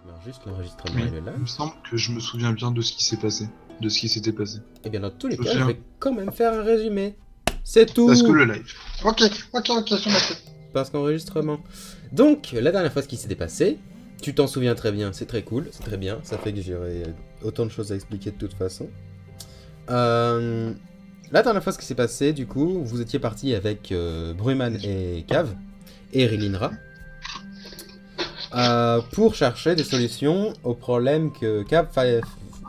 Alors, juste l'enregistrement, Oui, il est là. il me semble que je me souviens bien de ce qui s'est passé. De ce qui s'était passé. Et bien, dans tous les Je me cas, je souviens. vais quand même faire un résumé. C'est Parce que tout. le live. Ok, sur ma tête. Parce qu'enregistrement. Donc, la dernière fois, ce qui s'était passé, tu t'en souviens très bien, c'est très cool, c'est très bien, ça fait que j'aurai autant de choses à expliquer de toute façon. La dernière fois, ce qui s'est passé, du coup, vous étiez parti avec Bruman et Cav, et Rilinra, pour chercher des solutions aux problèmes que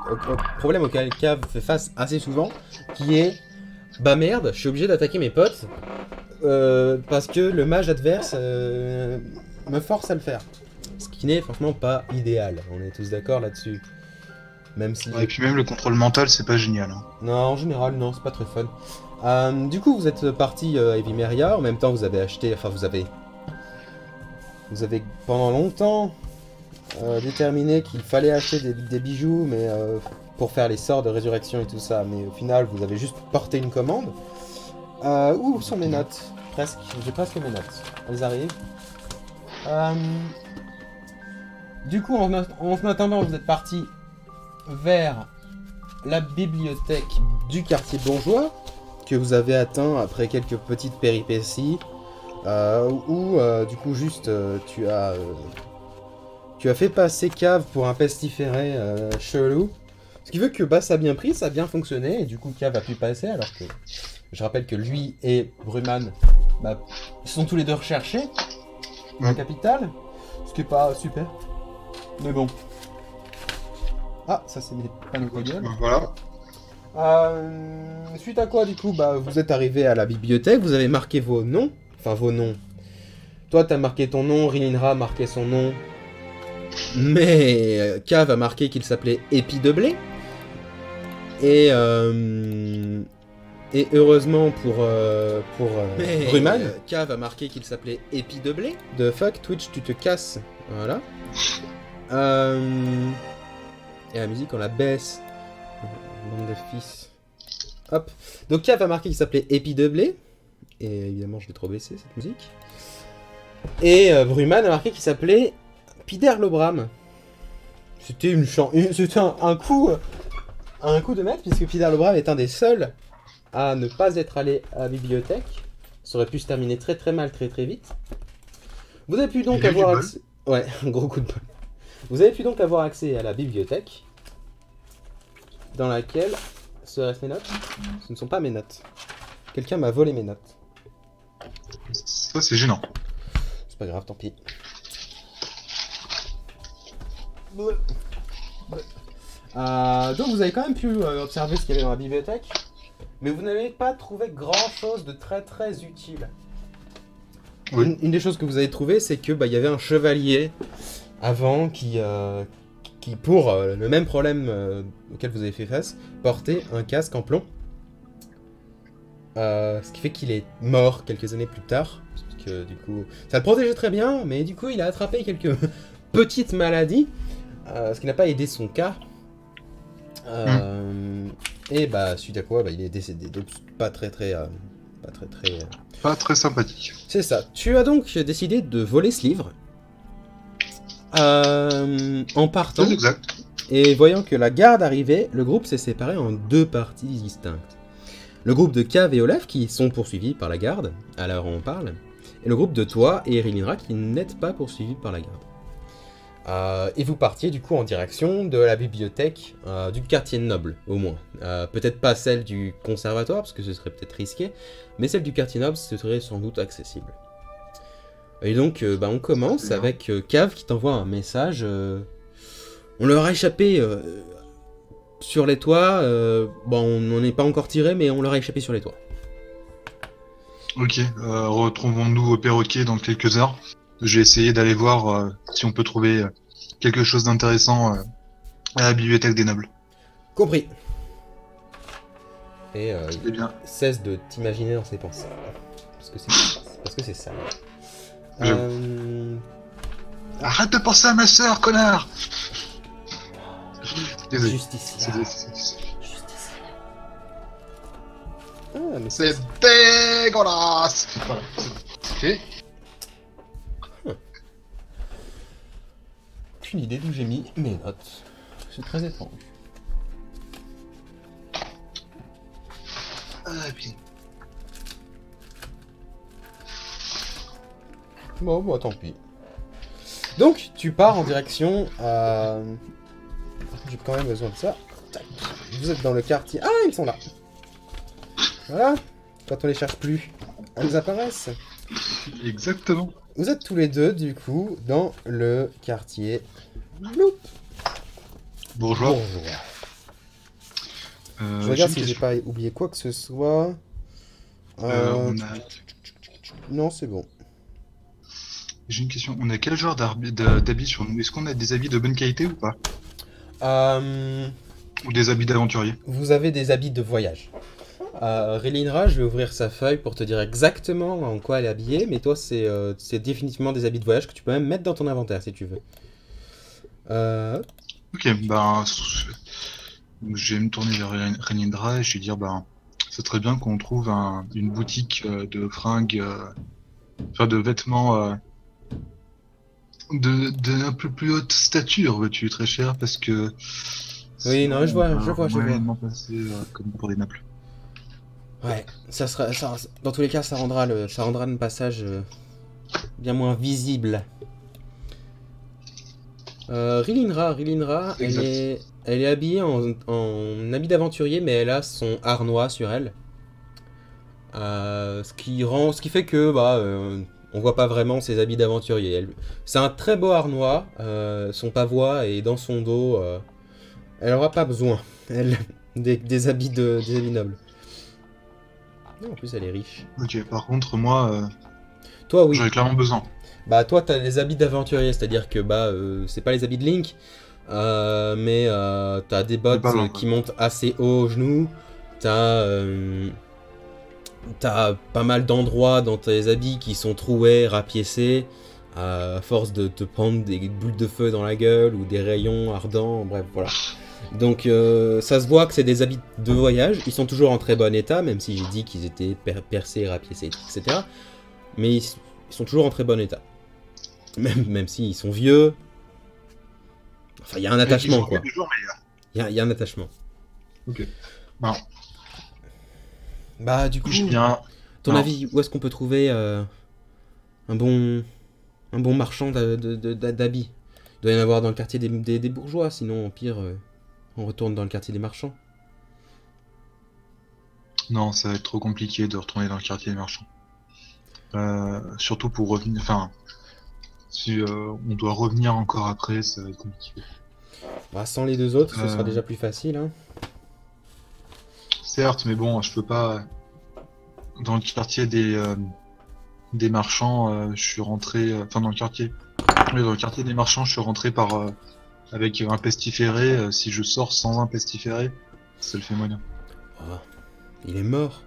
au problème auquel Cav fait face assez souvent, qui est, bah merde, je suis obligé d'attaquer mes potes, parce que le mage adverse me force à le faire. Ce qui n'est franchement pas idéal, on est tous d'accord là-dessus. Même si... Ouais, et puis même le contrôle mental, c'est pas génial. Hein. Non, en général, non, c'est pas très fun. Du coup, vous êtes parti à Evimeria, en même temps vous avez acheté... Enfin, vous avez pendant longtemps déterminé qu'il fallait acheter des bijoux, mais pour faire les sorts de résurrection et tout ça. Mais au final, vous avez juste porté une commande. Où sont mes notes? Presque, j'ai presque mes notes. Elles arrivent. Du coup, en attendant, vous êtes parti vers la bibliothèque du quartier bourgeois, que vous avez atteint après quelques petites péripéties, où du coup juste tu as fait passer Cave pour un pestiféré chelou. Ce qui veut que bah, ça a bien pris, ça a bien fonctionné, et du coup Cave a pu passer, alors que je rappelle que lui et Bruman bah, sont tous les deux recherchés dans la capitale, ce qui est pas super. Mais bon. Ah, ça c'est des panneaux de gueule. Voilà. Suite à quoi, du coup, bah, vous êtes arrivé à la bibliothèque, vous avez marqué vos noms. Enfin, vos noms. Toi, t'as marqué ton nom, Rilinra a marqué son nom. Mais Cave a marqué qu'il s'appelait Épi de Blé. Et heureusement pour Bruman, Cave a marqué qu'il s'appelait Épi de Blé. De fuck, Twitch, tu te casses. Voilà. Et la musique, on la baisse. Bande de fils. Hop. Donc Cave a marqué qu'il s'appelait Épi de Blé. Et évidemment, je l'ai trop baissé, cette musique. Et Bruman a marqué qu'il s'appelait Pider Lobram. C'était c'était un coup de maître, puisque Pider Lobram est un des seuls à ne pas être allé à la bibliothèque. Ça aurait pu se terminer très très mal, très très vite. Vous avez pu donc avoir accès... Ouais, un gros coup de bol. Vous avez pu donc avoir accès à la bibliothèque, dans laquelle seraient mes notes. Ce ne sont pas mes notes. Quelqu'un m'a volé mes notes. Ça, c'est gênant. C'est pas grave, tant pis. Donc vous avez quand même pu observer ce qu'il y avait dans la bibliothèque, mais vous n'avez pas trouvé grand chose de très très utile. Oui. Une des choses que vous avez trouvé, c'est que bah, y avait un chevalier avant qui pour le même problème auquel vous avez fait face, portait un casque en plomb. Ce qui fait qu'il est mort quelques années plus tard. Parce que du coup, ça le protégeait très bien, mais du coup, il a attrapé quelques petites maladies. Ce qui n'a pas aidé son cas. Et bah, suite à quoi, bah, il est décédé. Donc, pas très sympathique. C'est ça. Tu as donc décidé de voler ce livre. En partant. C'est exact. Et voyant que la garde arrivait, le groupe s'est séparé en deux parties distinctes. Le groupe de Cave et Olaf qui sont poursuivis par la garde, à l'heure où on parle, et le groupe de toi et Rilinra qui n'êtes pas poursuivis par la garde. Et vous partiez du coup en direction de la bibliothèque du quartier noble, au moins. Peut-être pas celle du conservatoire, parce que ce serait peut-être risqué, mais celle du quartier noble, ce serait sans doute accessible. Et donc, bah, on commence avec Cave qui t'envoie un message. On leur a échappé sur les toits. Bon, on n'en est pas encore tiré, mais on leur a échappé sur les toits. Ok, retrouvons-nous au perroquet dans quelques heures. Je vais essayer d'aller voir si on peut trouver quelque chose d'intéressant à la bibliothèque des nobles. Compris. Et bien. Cesse de t'imaginer dans ses pensées. Parce que c'est ça. Arrête de penser à ma sœur, connard! Désolé. Justice. Ah, mais c'est dégueulasse! Voilà, c'est fait. aucune idée d'où j'ai mis mes notes. C'est très étrange. Ah, puis... Bon, bah tant pis. Donc, tu pars en direction à... J'ai quand même besoin de ça. Tac. Vous êtes dans le quartier... Ah, ils sont là. Voilà. Quand on les cherche plus, elles apparaissent. Exactement. Vous êtes tous les deux, du coup, dans le quartier... Bloup. Bourgeois. Bourgeois. Je regarde si j'ai pas oublié quoi que ce soit. On a... Non, c'est bon. J'ai une question. On a quel genre d'habits sur nous? Est-ce qu'on a des habits de bonne qualité ou pas? Ou des habits d'aventurier? Vous avez des habits de voyage. Relinra, je vais ouvrir sa feuille pour te dire exactement en quoi elle est habillée, mais toi, c'est définitivement des habits de voyage que tu peux même mettre dans ton inventaire si tu veux. Ok, ben... Je vais me tourner vers Renindra et je vais dire, ben... C'est très bien qu'on trouve une boutique de fringues... Enfin, de vêtements... de un peu plus haute stature, veux-tu, très cher, parce que... Oui, non, je vois. Passer, comme pour des naples. Ouais, ça sera, dans tous les cas, ça rendra le passage bien moins visible. Rilinra, elle est habillée en habit d'aventurier, mais elle a son harnois sur elle. Ce qui fait que, on voit pas vraiment ses habits d'aventurier. C'est un très beau harnois, son pavois est dans son dos. Elle aura pas besoin, elle, des habits nobles. En plus, elle est riche. Ok, par contre, moi, toi, oui. J'en ai clairement besoin. Bah, toi, t'as les habits d'aventurier, c'est-à-dire que, c'est pas les habits de Link, mais t'as des bottes qui montent assez haut aux genoux, t'as pas mal d'endroits dans tes habits qui sont troués, rapiécés, à force de te prendre des boules de feu dans la gueule ou des rayons ardents, bref, voilà. Donc ça se voit que c'est des habits de voyage, ils sont toujours en très bon état, même si j'ai dit qu'ils étaient percés, rapiécés, etc. Mais ils sont toujours en très bon état. Même s'ils sont vieux. Enfin, il y a un attachement, quoi. Il y a un attachement. Ok. Bon. Bah, du coup, ton avis, où est-ce qu'on peut trouver un bon marchand d'habits? Il doit y en avoir dans le quartier des bourgeois, sinon, au pire... on retourne dans le quartier des marchands. Non, ça va être trop compliqué de retourner dans le quartier des marchands. Surtout pour revenir... Enfin, si on doit revenir encore après, ça va être compliqué. Bah, sans les deux autres, ce sera déjà plus facile. Hein. Certes, mais bon, je peux pas... Dans le quartier des marchands, je suis rentré... Enfin, dans le quartier... Oui, dans le quartier des marchands, je suis rentré avec un pestiféré. Si je sors sans un pestiféré, ça le fait moyen. Oh, il est mort.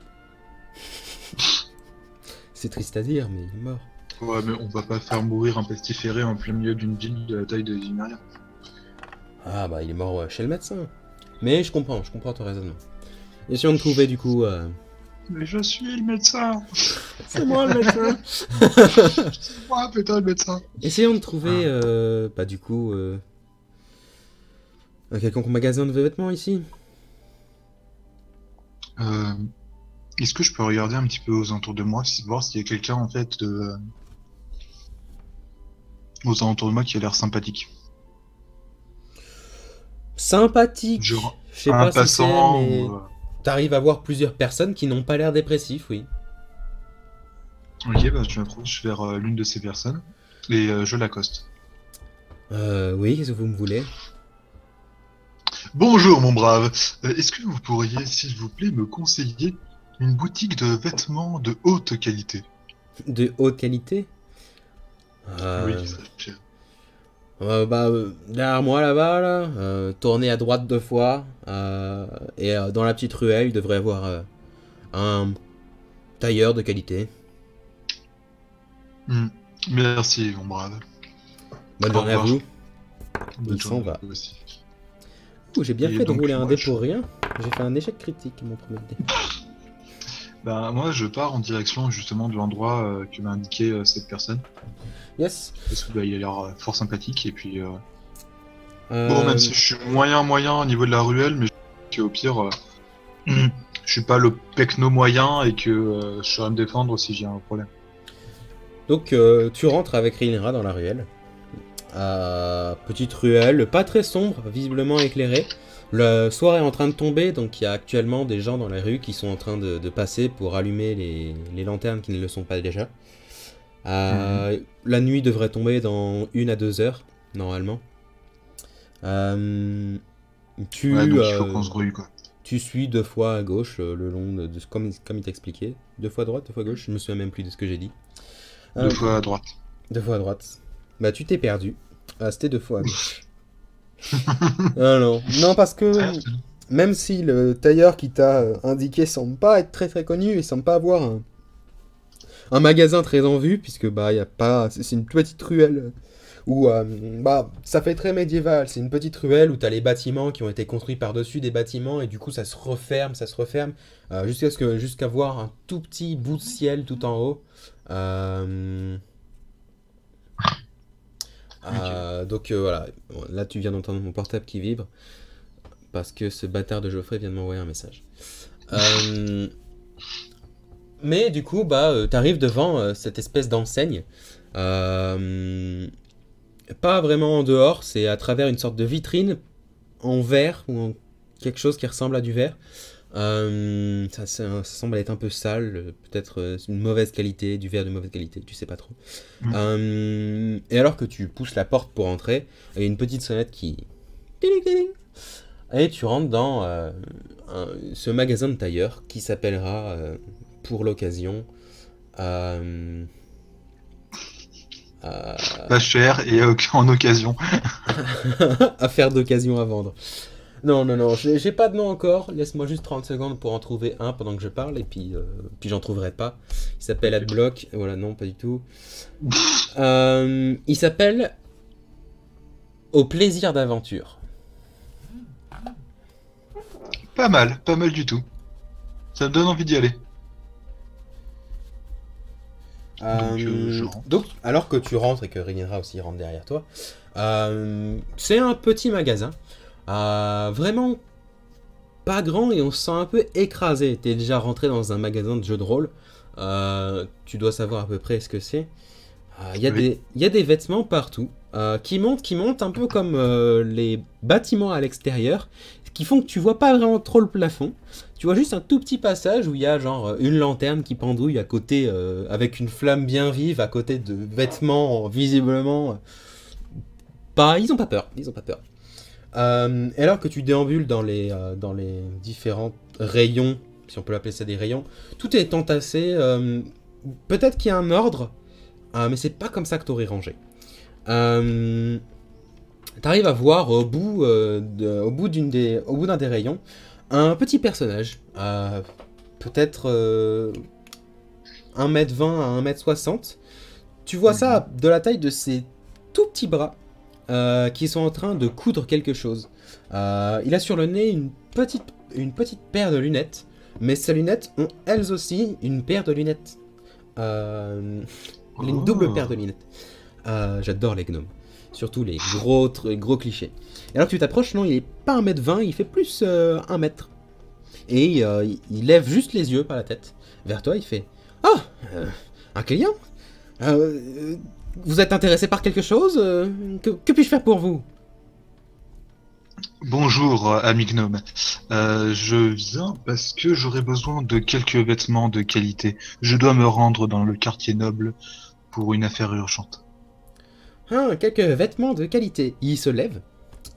C'est triste à dire, mais il est mort. Ouais, mais on va pas faire mourir un pestiféré en plein milieu d'une ville de la taille de Zimaria. Ah bah il est mort chez le médecin. Mais je comprends ton raisonnement. Essayons de trouver du coup... Mais je suis le médecin. C'est moi le médecin. C'est moi, putain, le médecin. Essayons de trouver, du coup... un quelconque magasin de vêtements ici. Est-ce que je peux regarder un petit peu aux alentours de moi, voir s'il y a quelqu'un en fait aux alentours de moi qui a l'air sympathique. Sympathique. Genre, je sais pas passant, si c'est, mais t'arrives à voir plusieurs personnes qui n'ont pas l'air dépressifs, oui. Ok, bah je m'approche vers l'une de ces personnes et je l'accoste. Oui, qu'est-ce que vous me voulez? Bonjour mon brave, est-ce que vous pourriez s'il vous plaît me conseiller une boutique de vêtements de haute qualité? De haute qualité? Oui, ça fait... derrière moi là-bas, là, tournez à droite 2 fois, et dans la petite ruelle, il devrait y avoir un tailleur de qualité. Merci mon brave. Bonne journée à vous. Bonne Il s'en va. Aussi. J'ai bien fait de rouler un dé pour rien. J'ai fait un échec critique mon premier dé. Bah moi je pars en direction justement de l'endroit que m'a indiqué cette personne. Yes. Parce que il a l'air fort sympathique et puis Bon, même si je suis moyen au niveau de la ruelle, mais au pire, je suis pas le pecno moyen et que je saurais me défendre si j'ai un problème. Donc tu rentres avec Rhaenyra dans la ruelle. Petite ruelle, pas très sombre, visiblement éclairée. Le soir est en train de tomber, donc il y a actuellement des gens dans la rue qui sont en train de passer pour allumer les lanternes qui ne le sont pas déjà. La nuit devrait tomber dans 1 à 2 heures, normalement. Ouais, donc il faut qu'on se grouille, quoi. Tu suis 2 fois à gauche, le long de comme il t'expliquait. 2 fois à droite, 2 fois à gauche, je me souviens même plus de ce que j'ai dit. 2 fois à droite. 2 fois à droite. Bah tu t'es perdu. C'était 2 fois à gauche. Non, parce que même si le tailleur qui t'a indiqué semble pas être très très connu, il semble pas avoir un magasin très en vue, puisque bah y a pas, c'est une petite ruelle où bah ça fait très médiéval. C'est une petite ruelle où t'as les bâtiments qui ont été construits par-dessus des bâtiments et du coup ça se referme, jusqu'à voir un tout petit bout de ciel tout en haut. Donc voilà, là tu viens d'entendre mon portable qui vibre parce que ce bâtard de Geoffrey vient de m'envoyer un message. Mais du coup, bah, t'arrives devant cette espèce d'enseigne. Pas vraiment en dehors, c'est à travers une sorte de vitrine en verre ou en quelque chose qui ressemble à du verre. Ça semble être un peu sale, peut-être une mauvaise qualité, du verre de mauvaise qualité, tu sais pas trop. Et alors que tu pousses la porte pour entrer, il y a une petite sonnette qui... Et tu rentres dans ce magasin de tailleur qui s'appellera, pour l'occasion... Pas cher et en occasion. Affaire d'occasion à vendre. Non, j'ai pas de nom encore. Laisse-moi juste 30 secondes pour en trouver un pendant que je parle, et puis j'en trouverai pas. Il s'appelle Adblock. Voilà, non, pas du tout. Il s'appelle Au plaisir d'aventure. Pas mal du tout. Ça me donne envie d'y aller. Donc, alors que tu rentres et que Rhaenyra aussi rentre derrière toi, c'est un petit magasin. Vraiment pas grand et on se sent un peu écrasé. T'es déjà rentré dans un magasin de jeux de rôle. Tu dois savoir à peu près ce que c'est. Il y a des vêtements partout qui montent un peu comme les bâtiments à l'extérieur, qui font que tu vois pas vraiment trop le plafond. Tu vois juste un tout petit passage où il y a genre une lanterne qui pendouille à côté avec une flamme bien vive à côté de vêtements visiblement pas. Ils ont pas peur. Et alors que tu déambules dans les différents rayons, si on peut l'appeler ça des rayons, tout est entassé. Peut-être qu'il y a un ordre, mais c'est pas comme ça que t'aurais rangé. T'arrives à voir au bout d'un des rayons un petit personnage, peut-être 1m20 à 1m60. Tu vois ça de la taille de ses tout petits bras. Qui sont en train de coudre quelque chose. Il a sur le nez une petite paire de lunettes, mais ces lunettes ont elles aussi une paire de lunettes. Une double paire de lunettes. J'adore les gnomes. Surtout les gros clichés. Et alors que tu t'approches, non, il est pas 1m20, il fait plus 1 mètre. Et il lève juste les yeux, pas la tête, vers toi, il fait « Ah, un client vous êtes intéressé par quelque chose? Que puis-je faire pour vous? » Bonjour, ami gnome. Je viens parce que j'aurais besoin de quelques vêtements de qualité. Je dois me rendre dans le quartier noble pour une affaire urgente. Ah, quelques vêtements de qualité. Il se lève,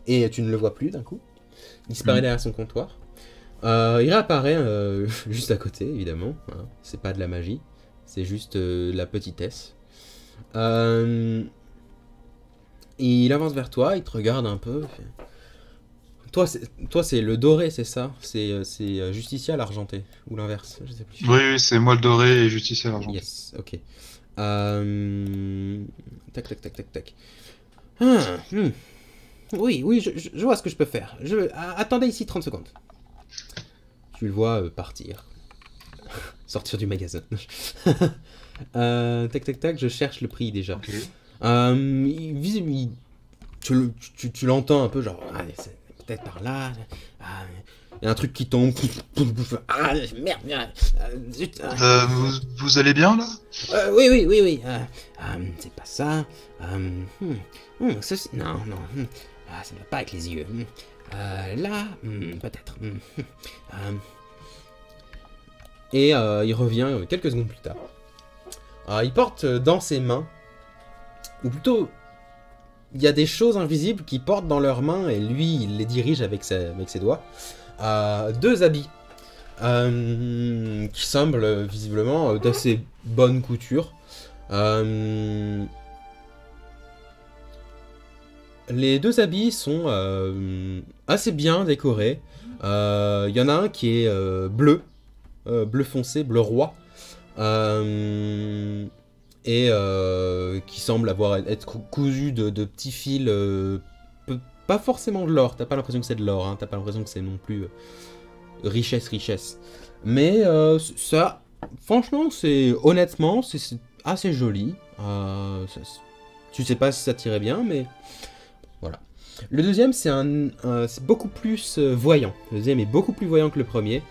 et tu ne le vois plus d'un coup. Il disparaît derrière son comptoir. Il réapparaît juste à côté, évidemment. Hein. C'est pas de la magie, c'est juste la petitesse. Il avance vers toi, il te regarde un peu. Toi, c'est le doré, c'est ça? C'est Justicia l'argenté, ou l'inverse, je sais plus. Oui, c'est moi le doré et Justicia l'argenté. Yes, ok. Tac. Oui, je vois ce que je peux faire. Attendez ici 30 secondes. Tu le vois partir. Sortir du magasin. Tac, je cherche le prix déjà. Okay. Tu tu l'entends un peu, genre, ah, c'est peut-être par là. Ah, il y a un truc qui tombe. Ah, merde, zut, Vous allez bien, là? oui, oui, oui, oui. C'est pas ça. Ceci, non, non. Ça ne va pas avec les yeux. Là, peut-être. Et il revient quelques secondes plus tard. Il porte dans ses mains, ou plutôt, il y a des choses invisibles qu'il porte dans leurs mains et lui, il les dirige avec ses doigts. Deux habits qui semblent visiblement d'assez bonne couture. Les deux habits sont assez bien décorés. Il y en a un qui est bleu, bleu foncé, bleu roi, et qui semble être cousu de petits fils, pas forcément de l'or, t'as pas l'impression que c'est de l'or, hein, t'as pas l'impression que c'est non plus richesse. Mais ça, franchement, honnêtement, c'est assez joli. Tu sais pas si ça tirait bien, mais voilà. Le deuxième, c'est beaucoup plus voyant. Le deuxième est beaucoup plus voyant que le premier.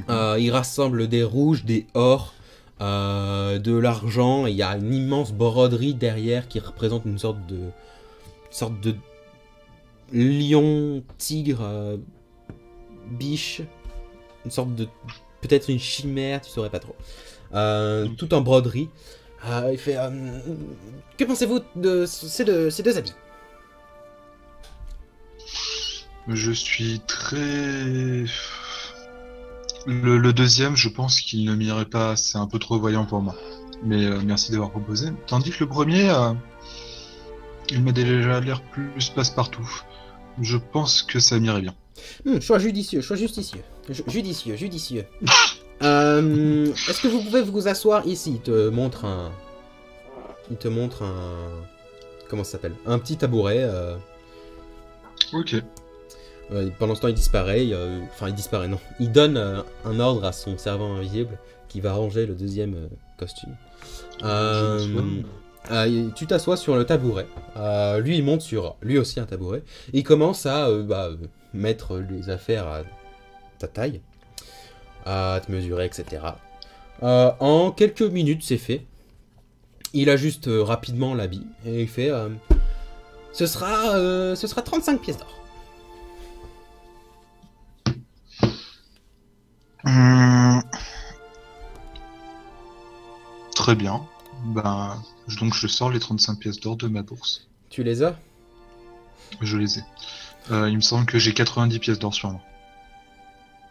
Il rassemble des rouges, des ors, de l'argent. Il y a une immense broderie derrière qui représente une sorte de lion, tigre, biche, une sorte de peut-être une chimère, tu saurais pas trop. Tout en broderie. Il fait que pensez-vous de ces deux habits? Je suis très... Le deuxième, je pense qu'il ne m'irait pas, c'est un peu trop voyant pour moi. Mais merci d'avoir proposé. Tandis que le premier, il m'a déjà l'air plus passe-partout. Je pense que ça m'irait bien. Choix judicieux, choix justicieux. Judicieux. Est-ce que vous pouvez vous asseoir ici? Il te montre un... Comment ça s'appelle? Un petit tabouret. Ok. Pendant ce temps, il disparaît. Enfin, il disparaît, non. Il donne un ordre à son servant invisible qui va ranger le deuxième costume. Tu t'assois sur le tabouret. Lui, il monte sur lui aussi un tabouret. Et il commence à mettre les affaires à ta taille, à te mesurer, etc. En quelques minutes, c'est fait. Il ajuste rapidement l'habit et il fait ce sera 35 pièces d'or. Très bien. Donc je sors les 35 pièces d'or de ma bourse. Tu les as? Je les ai. Il me semble que j'ai 90 pièces d'or sur moi.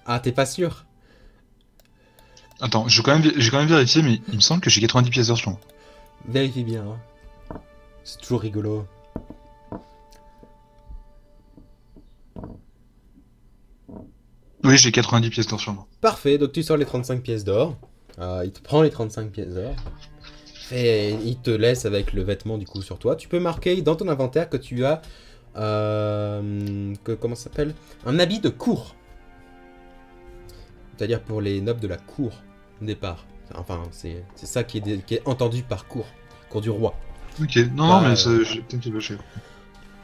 Ah, t'es pas sûr? Attends, j'ai quand même vérifié, mais il me semble que j'ai 90 pièces d'or sur moi. Vérifie bien. Hein. C'est toujours rigolo. Oui, j'ai 90 pièces d'or sur moi. Parfait, donc tu sors les 35 pièces d'or. Il te prend les 35 pièces d'or. Et il te laisse avec le vêtement du coup sur toi. Tu peux marquer dans ton inventaire que tu as... comment ça s'appelle? Un habit de cour. C'est-à-dire pour les nobles de la cour, au départ. Enfin, c'est ça qui est entendu par cour. Cour du roi. Ok, non, mais j'ai peut-être cher.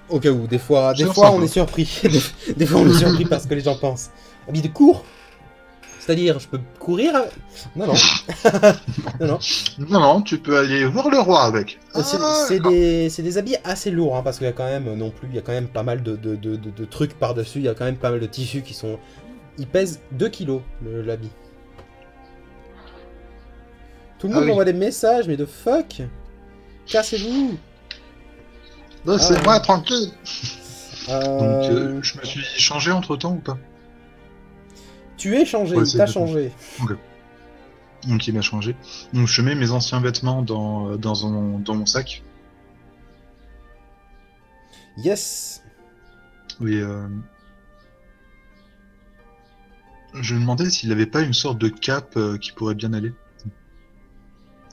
Au cas où, des fois on est surpris. des fois on est surpris parce que les gens pensent. Habit de cour? C'est-à-dire, je peux courir? Non. Non, tu peux aller voir le roi avec. C'est des habits assez lourds, hein, parce qu'il y a quand même il y a quand même pas mal de trucs par-dessus, il y a quand même pas mal de tissus qui sont... Il pèse 2 kilos, l'habit. Tout le monde m'envoie des messages, mais de fuck. Cassez-vous. Laissez-moi tranquille. Donc, je me suis changé entre-temps ou pas? Tu es changé, t'as changé. Ok. Donc il m'a changé. Donc je mets mes anciens vêtements dans mon sac. Yes. Oui. Je me demandais s'il n'avait pas une sorte de cape qui pourrait bien aller.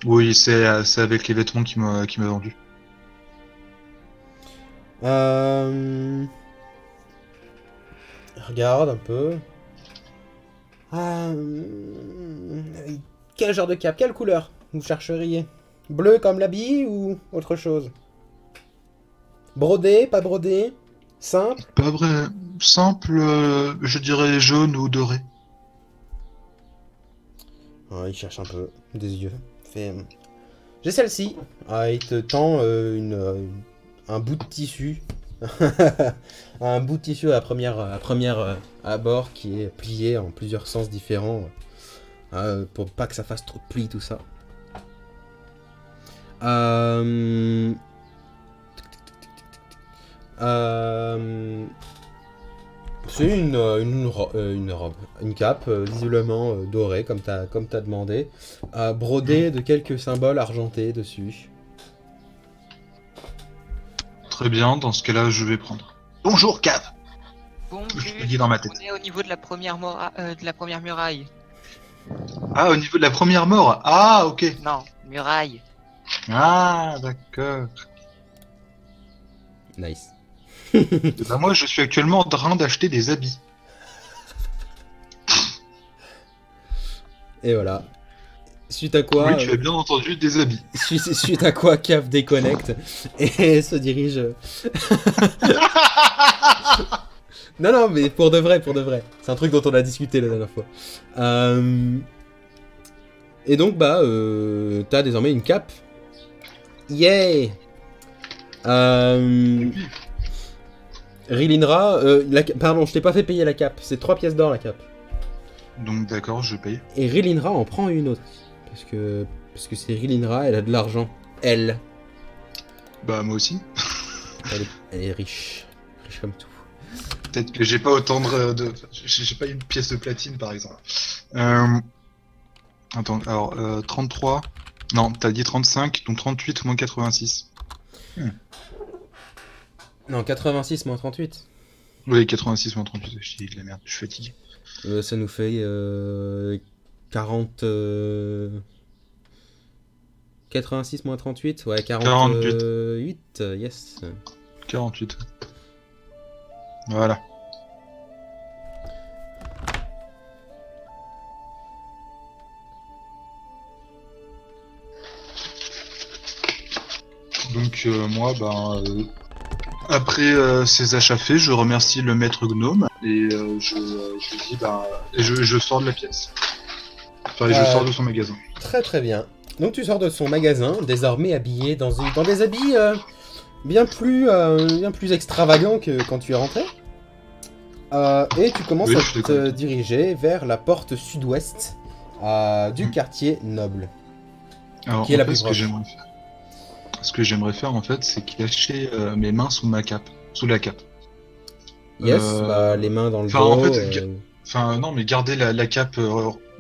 Oui, c'est avec les vêtements qu'il m'a vendu. Regarde un peu. Quel genre de cape? Quelle couleur vous chercheriez? Bleu comme l'habit ou autre chose? Brodé, pas brodé? Simple? Pas vrai. Simple, je dirais jaune ou doré. Ah, il cherche un peu des yeux. Fait, j'ai celle-ci. Ah, il te tend un bout de tissu. Un bout de tissu à première abord qui est plié en plusieurs sens différents. Pour pas que ça fasse trop de plis, tout ça. C'est une robe, une cape, visiblement dorée, comme t'as demandé, brodée de quelques symboles argentés dessus. Très bien, dans ce cas-là, je vais prendre. Bonjour, cave. Bon, Je me dis dans ma tête. on est au niveau de la première muraille. Ah, au niveau de la première mort. Ah, ok. Non, muraille. Ah, d'accord. Nice. Bah, moi, je suis actuellement en train d'acheter des habits. Et voilà. Suite à quoi, Oui, tu as bien entendu des habits. suite à quoi, Cave déconnecte et se dirige. Non, non, mais pour de vrai, pour de vrai. C'est un truc dont on a discuté la dernière fois. Et donc, bah, t'as désormais une cape. Yay! Rilinra, pardon, je t'ai pas fait payer la cape. C'est 3 pièces d'or la cape. Donc, d'accord, je paye. Et Rilinra en prend une autre. Parce que c'est Rilinra, elle a de l'argent. Elle. Bah, moi aussi. Elle est riche. Riche comme tout. Peut-être que j'ai pas autant de... J'ai pas une pièce de platine, par exemple. Attends, alors, 33... Non, t'as dit 35, donc 38 moins 86. Non, 86 moins 38. Oui, 86 moins 38, je dis de la merde, je suis fatigué. Ça nous fait 40... 86 moins 38. Ouais, 48. Yes. 48. Voilà. Donc moi, après ces achats faits, je remercie le maître gnome et je dis et je sors de la pièce. Enfin, je sors de son magasin. Très très bien. Donc tu sors de son magasin, désormais habillé dans des habits bien plus extravagants que quand tu es rentré. Et tu commences Oui, à je suis te d'accord. diriger vers la porte sud-ouest du quartier noble. Alors, Qui est en la fait, plus proche. ce que j'aimerais faire en fait, c'est cacher mes mains sous ma cape, sous la cape. Yes, les mains dans le enfin, dos. en fait, Enfin, non, mais garder la cape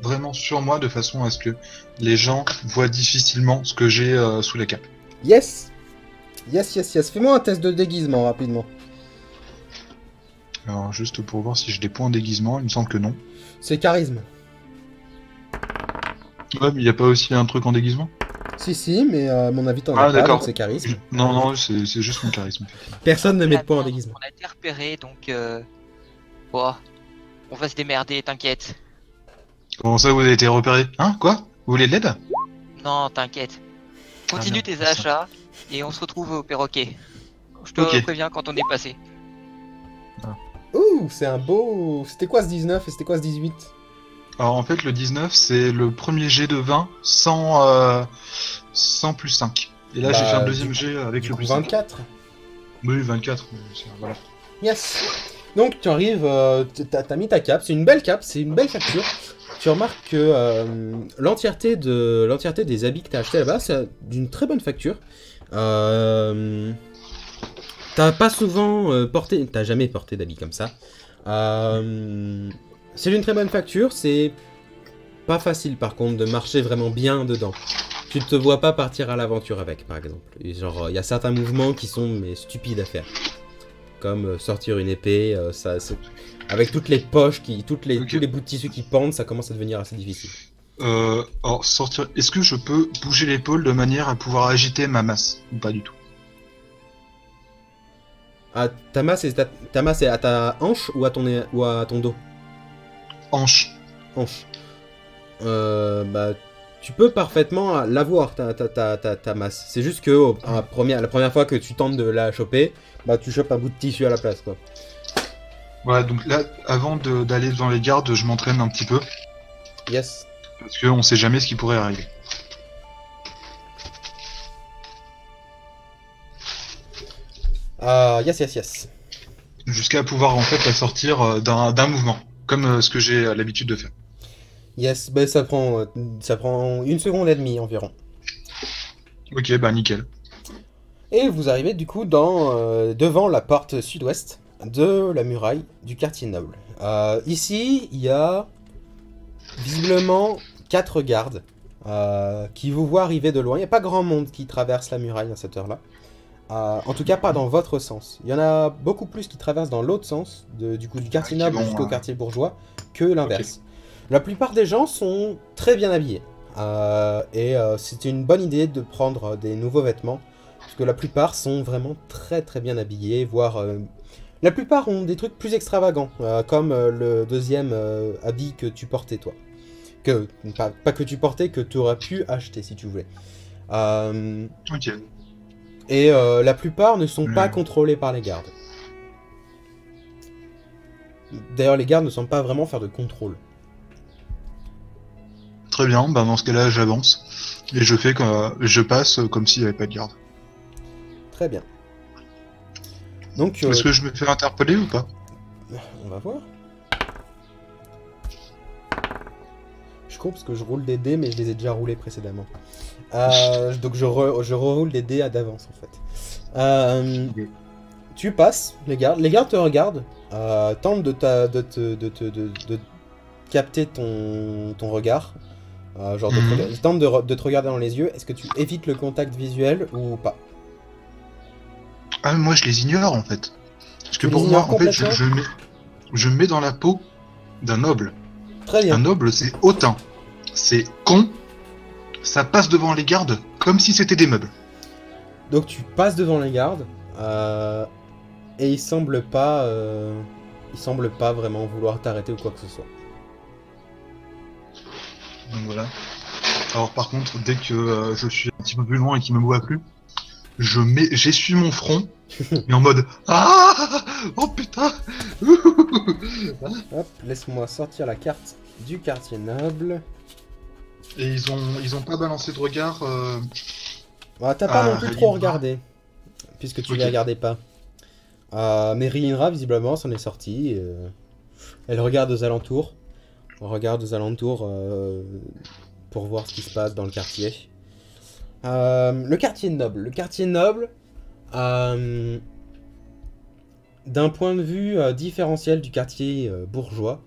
vraiment sur moi de façon à ce que les gens voient difficilement ce que j'ai sous la cape. Yes. Fais-moi un test de déguisement rapidement. Alors, juste pour voir si j'ai des points en déguisement, il me semble que non. C'est charisme. Ouais, mais il n'y a pas aussi un truc en déguisement? Si, mais à mon avis t'en Ah, as pas, d'accord. donc c'est charisme. Non, c'est juste mon charisme. Personne ne met de points en On déguisement. a été repéré, donc on va se démerder, t'inquiète. Comment ça, vous avez été repéré? Hein? Quoi? Vous voulez de l'aide? Non, t'inquiète. Continue merde, tes c'est ça. achats et on se retrouve au perroquet. Je te Ok. préviens quand on est passé. Ouh, c'est un beau... C'était quoi ce 19 et c'était quoi ce 18? Alors, en fait, le 19, c'est le premier jet de 20 sans plus 5. Et là, j'ai fait un deuxième jet avec Du le coup, plus 5. 24. Oui, 24. Voilà. Yes. Donc tu arrives, t'as mis ta cape, c'est une belle cape, c'est une belle facture. Tu remarques que l'entièreté des habits que t'as acheté là-bas, c'est d'une très bonne facture. T'as pas souvent t'as jamais porté d'habits comme ça. C'est d'une très bonne facture, c'est pas facile par contre de marcher vraiment bien dedans. Tu te vois pas partir à l'aventure avec, par exemple. Et genre, il y a certains mouvements qui sont mais stupides à faire. Comme sortir une épée, avec toutes les poches, tous les bouts de tissu qui pendent, ça commence à devenir assez difficile. Alors, sortir. Est-ce que je peux bouger l'épaule de manière à pouvoir agiter ma masse? Ou pas du tout? Ah, ta masse est à ta hanche ou à ton dos? Hanche. Hanche. tu peux parfaitement l'avoir, ta masse. C'est juste que la première fois que tu tentes de la choper, bah tu chopes un bout de tissu à la place, quoi. Voilà, donc là, avant d'aller devant les gardes, je m'entraîne un petit peu. Yes. Parce qu'on sait jamais ce qui pourrait arriver. Yes. Jusqu'à pouvoir en fait la sortir d'un mouvement, comme ce que j'ai l'habitude de faire. Yes, bah ça prend 1 seconde et demie environ. Ok, bah nickel. Et vous arrivez du coup devant la porte sud-ouest de la muraille du quartier noble. Ici, il y a visiblement 4 gardes qui vous voient arriver de loin. Il n'y a pas grand monde qui traverse la muraille à cette heure-là. En tout cas, pas dans votre sens. Il y en a beaucoup plus qui traversent dans l'autre sens, du quartier noble jusqu'au quartier bourgeois, que l'inverse. Okay. La plupart des gens sont très bien habillés. C'est une bonne idée de prendre des nouveaux vêtements, parce que la plupart sont vraiment très bien habillés, voire... la plupart ont des trucs plus extravagants, comme le deuxième habit que tu portais, toi. Pas que tu portais, que tu aurais pu acheter, si tu voulais. Ok. Et la plupart ne sont pas contrôlés par les gardes. D'ailleurs, les gardes ne semblent pas vraiment faire de contrôle. Très bien, bah dans ce cas-là, j'avance. Et je passe comme s'il n'y avait pas de garde. Très bien. Donc, est-ce que je me fais interpeller ou pas? On va voir. Je suis con parce que je roule des dés, mais je les ai déjà roulés précédemment. Donc je reroule des dés d'avance en fait. Okay. Tu passes, les gardes te regardent, tentent de capter ton regard, tentent de te regarder dans les yeux. Est-ce que tu évites le contact visuel ou pas? Ah, moi je les ignore en fait. Parce que pour moi, en fait, je me mets dans la peau d'un noble. Très bien. Un noble, c'est hautain, c'est con. Ça passe devant les gardes comme si c'était des meubles. Donc tu passes devant les gardes et ils semblent pas vraiment vouloir t'arrêter ou quoi que ce soit. Donc voilà. Alors par contre, dès que je suis un petit peu plus loin et qu'il me voit plus, j'essuie mon front et en mode ah oh putain. Hop, laisse-moi sortir la carte du quartier noble. Et ils ont pas balancé de regard. T'as pas non plus trop regardé, puisque tu les regardais pas. Mais Rhaenyra, visiblement, s'en est sortie. Elle regarde aux alentours. Pour voir ce qui se passe dans le quartier. Le quartier noble. D'un point de vue différentiel du quartier bourgeois,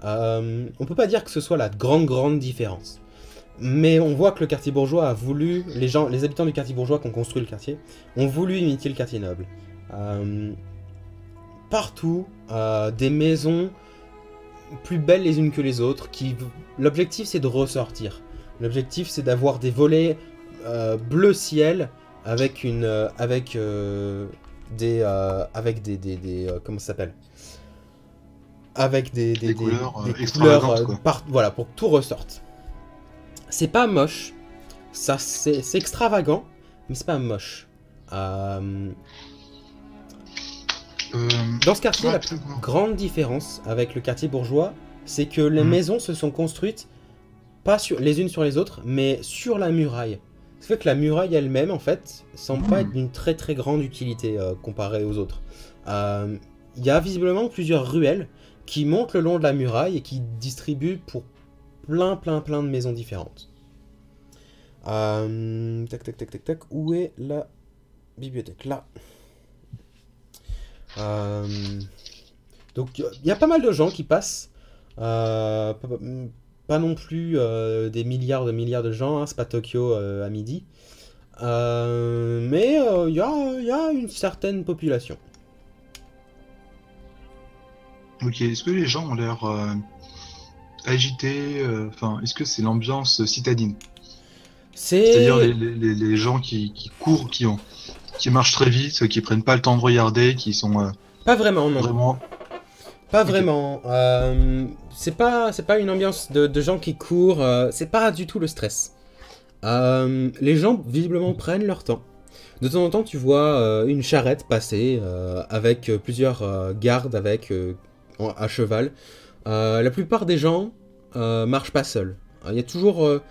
on peut pas dire que ce soit la grande différence. Mais on voit que le quartier bourgeois a voulu, les habitants du quartier bourgeois qui ont construit le quartier, ont voulu imiter le quartier noble. Partout, des maisons plus belles les unes que les autres, l'objectif c'est de ressortir. L'objectif c'est d'avoir des volets bleu ciel avec des comment ça s'appelle? Avec des couleurs, voilà, pour que tout ressorte. C'est pas moche, c'est extravagant, mais c'est pas moche. Dans ce quartier, la plus grande différence avec le quartier bourgeois, c'est que les maisons se sont construites pas les unes sur les autres, mais sur la muraille. Ce qui fait que la muraille elle-même, en fait, semble pas être d'une très grande utilité comparée aux autres. Il y a visiblement plusieurs ruelles qui montent le long de la muraille et qui distribuent pour plein de maisons différentes. Tac. Où est la bibliothèque? Là. Donc il y a pas mal de gens qui passent. Pas non plus des milliards de gens, hein, c'est pas Tokyo à midi. Mais il y a une certaine population. Ok, est-ce que les gens ont l'air agités? Est-ce que c'est l'ambiance citadine? C'est-à-dire les gens qui courent, qui marchent très vite, qui prennent pas le temps de regarder, qui sont... Pas vraiment, non. Pas vraiment. C'est pas une ambiance de gens qui courent. C'est pas du tout le stress. Les gens visiblement prennent leur temps. De temps en temps, tu vois une charrette passer avec plusieurs gardes à cheval. La plupart des gens marchent pas seuls. Il y a toujours.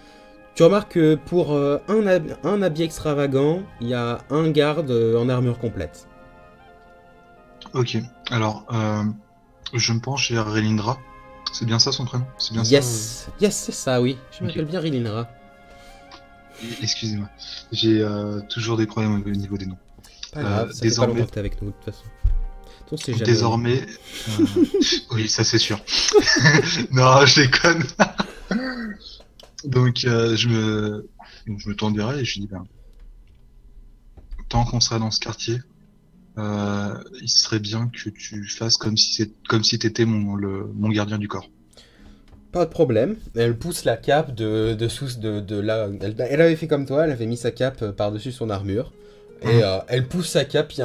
Tu remarques que pour un habit extravagant, il y a un garde en armure complète. Ok, alors, je me penche vers Relindra. C'est bien ça son prénom? C'est bien Yes, yes, c'est ça, oui. Je Ok. m'appelle bien Rilinra. ça Excusez-moi, j'ai toujours des problèmes au niveau des noms. Pas grave, ça fait pas désormais- longtemps que t'es avec nous de toute façon. On sait jamais. Désormais, oui, ça c'est sûr. Non, je déconne. Donc, je me tourne vers elle et je lui dis, ben, tant qu'on sera dans ce quartier, il serait bien que tu fasses comme si t'étais mon gardien du corps. Pas de problème. Elle pousse la cape de là. Elle avait fait comme toi, elle avait mis sa cape par-dessus son armure. Et elle pousse sa cape, il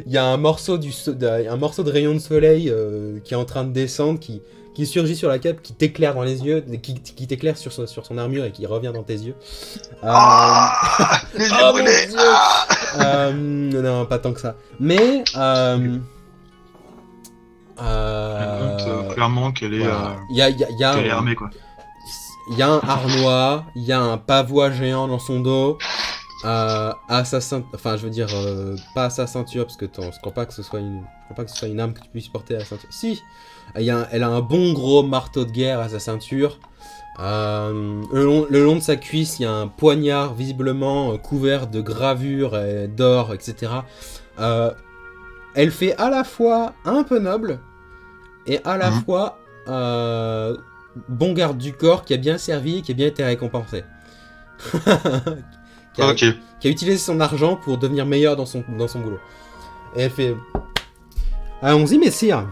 y a un morceau un morceau de rayon de soleil qui est en train de descendre, qui surgit sur la cape, qui t'éclaire dans les yeux, qui t'éclaire sur son armure et qui revient dans tes yeux. Les yeux Oh mon brûlés. Dieu. Non, pas tant que ça. Mais Elle montre clairement qu'elle est, voilà. Il y a qu'elle est armée, quoi. Il y a un harnois, il y a un pavois géant dans son dos, à sa enfin je veux dire pas à sa ceinture parce que je crois pas que ce soit une arme que tu puisses porter à la ceinture. Si, elle a un bon gros marteau de guerre à sa ceinture. Le long de sa cuisse, il y a un poignard visiblement couvert de gravures et d'or, etc. Elle fait à la fois un peu noble et à la fois bon garde du corps qui a bien servi et qui a bien été récompensé. qui a utilisé son argent pour devenir meilleur dans son boulot. Et elle fait... Allons-y, messire.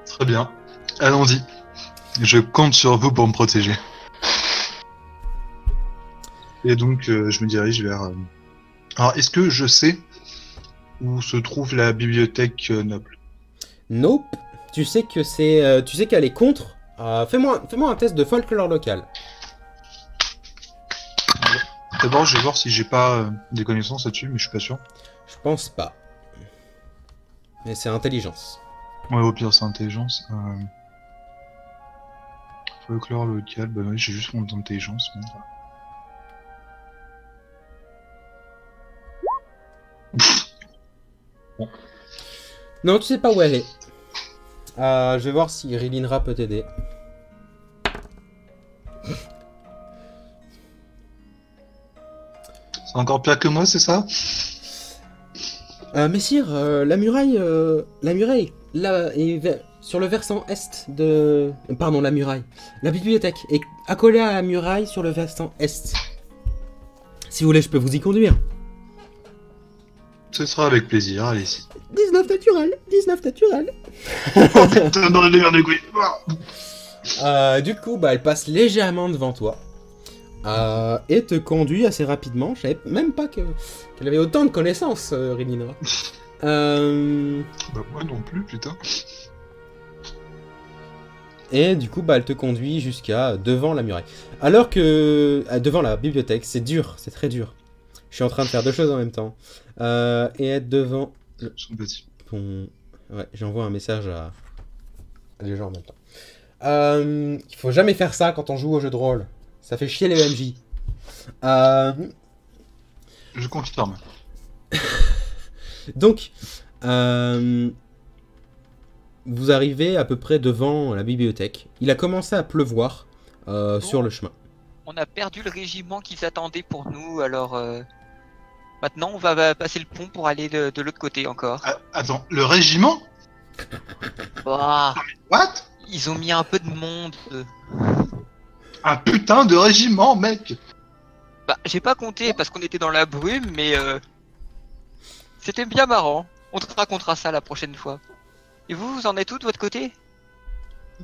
Très bien. Allons-y. Je compte sur vous pour me protéger. Et donc, je me dirige vers... Alors, est-ce que je sais où se trouve la bibliothèque noble? Nope. Tu sais qu'elle est contre. Fais-moi un test de folklore local. D'abord, je vais voir si j'ai pas des connaissances là-dessus, mais je suis pas sûr. Je pense pas. Mais c'est intelligence. Ouais, au pire, c'est intelligence. Folklore local, bah oui, j'ai juste mon intelligence. Bon. Non, tu sais pas où elle est. Je vais voir si Rilinra peut t'aider. C'est encore pire que moi, c'est ça? Messire, la muraille, là, est sur le versant est de... Pardon, la muraille. La bibliothèque est accolée à la muraille sur le versant est. Si vous voulez, je peux vous y conduire. Ce sera avec plaisir, allez-y. 19 naturel, 19 naturel. Oh putain, dans les merdes, oui. Du coup, bah, elle passe légèrement devant toi. Et te conduit assez rapidement. Je savais même pas qu'elle avait autant de connaissances, Rilina. Bah moi non plus, putain. Et du coup, bah, elle te conduit jusqu'à devant la muraille. Alors que devant la bibliothèque, c'est dur, c'est très dur. Je suis en train de faire deux choses en même temps. Et être devant... Ouais, j'envoie un message à des gens en même temps. Il faut jamais faire ça quand on joue au jeu de rôle. Ça fait chier les MJ. Je confirme. Donc, vous arrivez à peu près devant la bibliothèque. Il a commencé à pleuvoir sur le chemin. On a perdu le régiment qui s'attendait pour nous, alors maintenant on va passer le pont pour aller de l'autre côté encore. Attends, le régiment? Ouah, What? ils ont mis un peu de monde. Un putain de régiment, mec! Bah, j'ai pas compté parce qu'on était dans la brume, mais c'était bien marrant. On te racontera ça la prochaine fois. Et vous en êtes où de votre côté?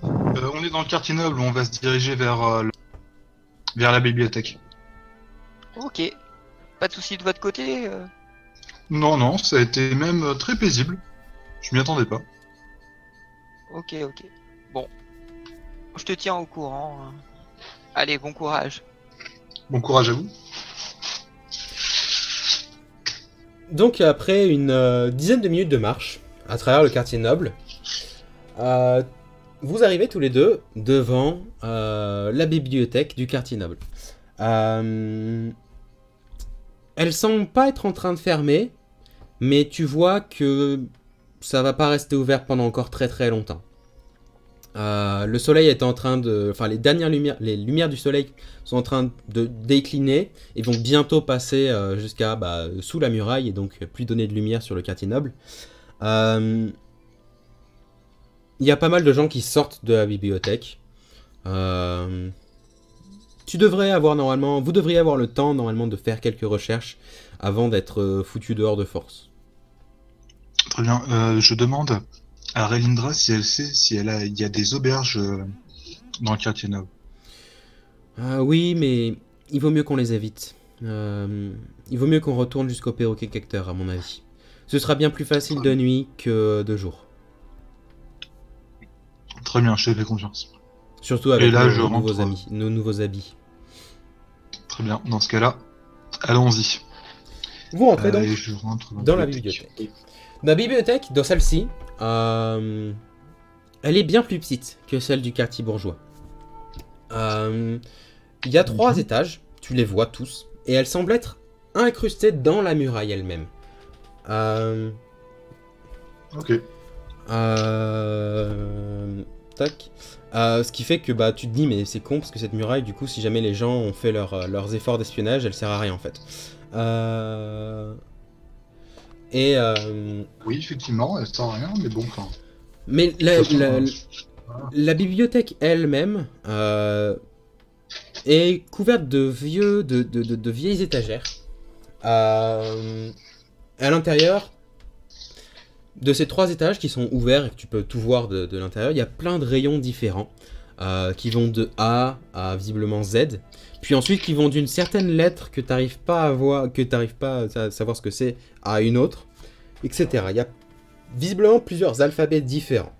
On est dans le quartier noble, on va se diriger vers la bibliothèque. Ok. Pas de soucis de votre côté Non, non, ça a été même très paisible. Je m'y attendais pas. Ok, ok. Bon. Je te tiens au courant. Hein. Allez, bon courage. Bon courage à vous. Donc après une dizaine de minutes de marche à travers le quartier noble, vous arrivez tous les deux devant la bibliothèque du quartier noble. Elle semble pas être en train de fermer, mais tu vois que ça va pas rester ouvert pendant encore très très longtemps. Le soleil est en train de... Enfin, les dernières lumières, les lumières du soleil sont en train de décliner et vont bientôt passer jusqu'à sous la muraille et donc plus donner de lumière sur le quartier noble. Il y a pas mal de gens qui sortent de la bibliothèque. Tu devrais avoir normalement... Vous devriez avoir le temps normalement de faire quelques recherches avant d'être foutu dehors de force. Très bien. Je demande à Relindra si elle sait si il y a des auberges dans le quartier noble. Oui, mais il vaut mieux qu'on les évite. Il vaut mieux qu'on retourne jusqu'au perroquet cacteur, à mon avis. Ce sera bien plus facile de nuit que de jour. Très bien, je te fais confiance. Surtout avec là, nos nouveaux habits. Très bien, dans ce cas-là, allons-y. Vous rentrez donc Et je rentre dans la bibliothèque. La bibliothèque, dans celle-ci, elle est bien plus petite que celle du quartier bourgeois. Il y a 3 étages, tu les vois tous, et elle semble être incrustée dans la muraille elle-même. Ok. Tac. Ce qui fait que tu te dis, mais c'est con parce que cette muraille, du coup, si jamais les gens ont fait leurs efforts d'espionnage, elle sert à rien en fait. Oui, effectivement, elle sert à rien, mais bon, enfin. Mais la bibliothèque elle-même est couverte de vieilles étagères. À l'intérieur de ces 3 étages qui sont ouverts et que tu peux tout voir de l'intérieur, il y a plein de rayons différents qui vont de A à visiblement Z, puis ensuite qui vont d'une certaine lettre que tu n'arrives pas à voir, que tu n'arrives pas à savoir ce que c'est, à une autre, etc. Il y a visiblement plusieurs alphabets différents.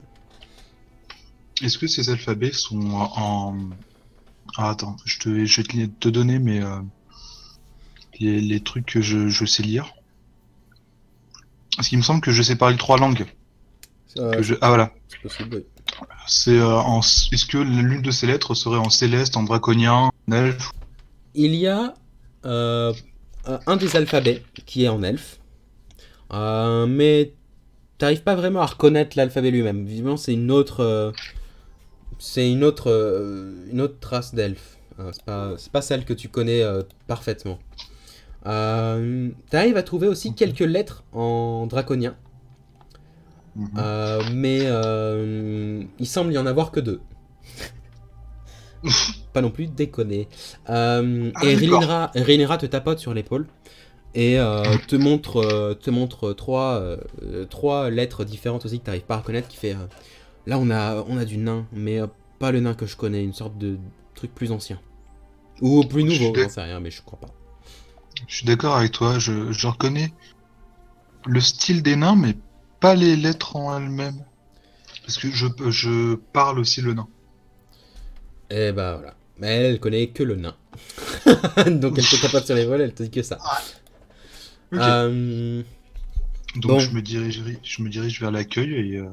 Est-ce que ces alphabets sont en... Ah, attends, je vais te donner les trucs que je sais lire. Parce qu'il me semble que je sais parler 3 langues. Ah voilà. C'est possible, oui. Est-ce que l'une de ces lettres serait en céleste, en draconien, en elfe? Il y a un des alphabets qui est en elfe. Mais t'arrives pas vraiment à reconnaître l'alphabet lui-même. Visiblement, c'est une autre trace d'elfe. C'est pas celle que tu connais parfaitement. T'arrives à trouver aussi quelques lettres en draconien. Mais il semble y en avoir que 2. Pas non plus déconner. Et Rhaenyra te tapote sur l'épaule et te montre 3 lettres différentes aussi que t'arrives pas à reconnaître, qui fait là on a du nain, mais pas le nain que je connais, une sorte de truc plus ancien ou plus nouveau, j'en sais rien, mais je crois pas. Je suis d'accord avec toi, je reconnais le style des nains, mais pas les lettres en elles-mêmes. Parce que je parle aussi le nain. Et voilà. Mais elle connaît que le nain. Donc elle te tapote sur l'épaule, elle te dit que ça. Okay. Donc bon. je me dirige vers l'accueil et...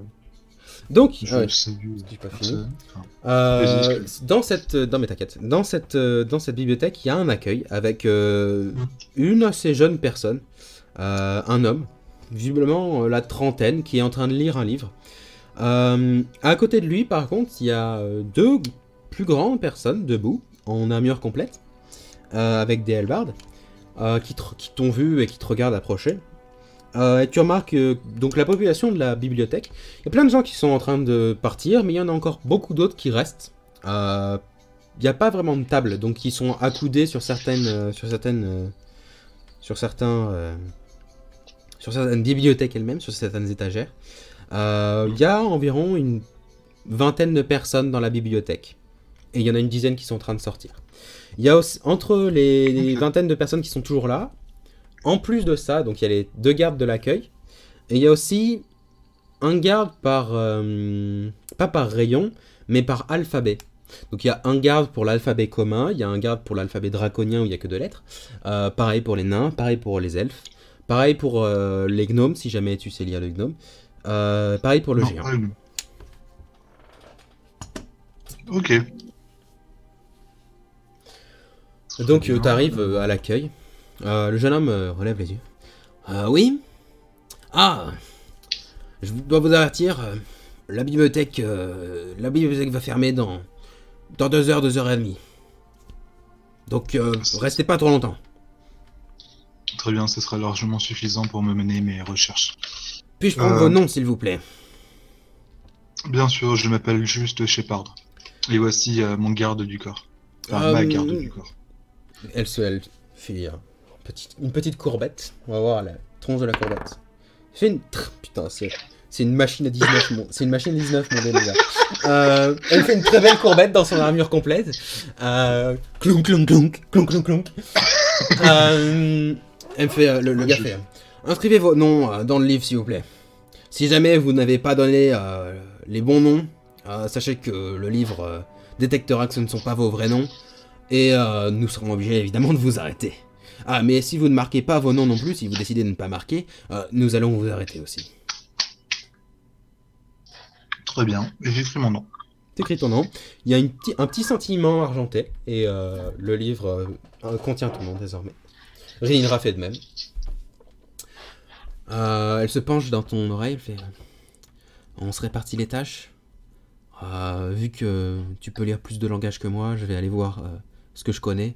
Donc, salue pas fini. Dans cette bibliothèque, il y a un accueil avec une assez jeune personne, un homme, visiblement la trentaine, qui est en train de lire un livre. À côté de lui, par contre, il y a 2 plus grandes personnes debout, en armure complète, avec des hallebardes, qui t'ont vu et qui te regardent approcher. Et tu remarques donc la population de la bibliothèque, il y a plein de gens qui sont en train de partir, mais il y en a encore beaucoup d'autres qui restent. Il n'y a pas vraiment de table, donc ils sont accoudés sur certaines bibliothèques elles-mêmes, sur certaines étagères. Il y a environ une 20aine de personnes dans la bibliothèque, et il y en a une dizaine qui sont en train de sortir. Il y a aussi, entre les vingtaines de personnes qui sont toujours là, en plus de ça, donc il y a les 2 gardes de l'accueil, et il y a aussi un garde pas par rayon, mais par alphabet, Donc il y a un garde pour l'alphabet commun, il y a un garde pour l'alphabet draconien où il n'y a que 2 lettres. Pareil pour les nains, pareil pour les elfes. Pareil pour les gnomes, si jamais tu sais lire le gnome. Pareil pour le Non, géant. Ok. Donc bien. tu arrives à l'accueil. Le jeune homme relève les yeux. Oui. Ah, je dois vous avertir, la bibliothèque va fermer dans 2 heures, 2h30. Donc restez pas trop longtemps. Très bien, ce sera largement suffisant pour me mener mes recherches. Puis-je prendre vos noms, s'il vous plaît? Bien sûr, je m'appelle juste Shepard. Et voici mon garde du corps. Enfin, ma garde du corps. Elle fait une petite courbette. On va voir la tronche de la courbette. C'est une... Putain, c'est une machine à 19, c'est une machine à 19, mon gars, les gars. Elle fait une très belle courbette dans son armure complète. Clonk, clonk, clonk, clonk, clonk, clonk. Elle fait, le gars fait, inscrivez vos noms dans le livre, s'il vous plaît. Si jamais vous n'avez pas donné les bons noms, sachez que le livre détectera que ce ne sont pas vos vrais noms. Et nous serons obligés, évidemment, de vous arrêter. Ah, mais si vous ne marquez pas vos noms non plus, si vous décidez de ne pas marquer, nous allons vous arrêter aussi. Très bien, et j'écris mon nom. T'écris ton nom. Il y a un petit sentiment argenté, et le livre contient ton nom désormais. Rhaenyra fait de même. Elle se penche dans ton oreille, elle fait... on se répartit les tâches. Vu que tu peux lire plus de langage que moi, je vais aller voir ce que je connais.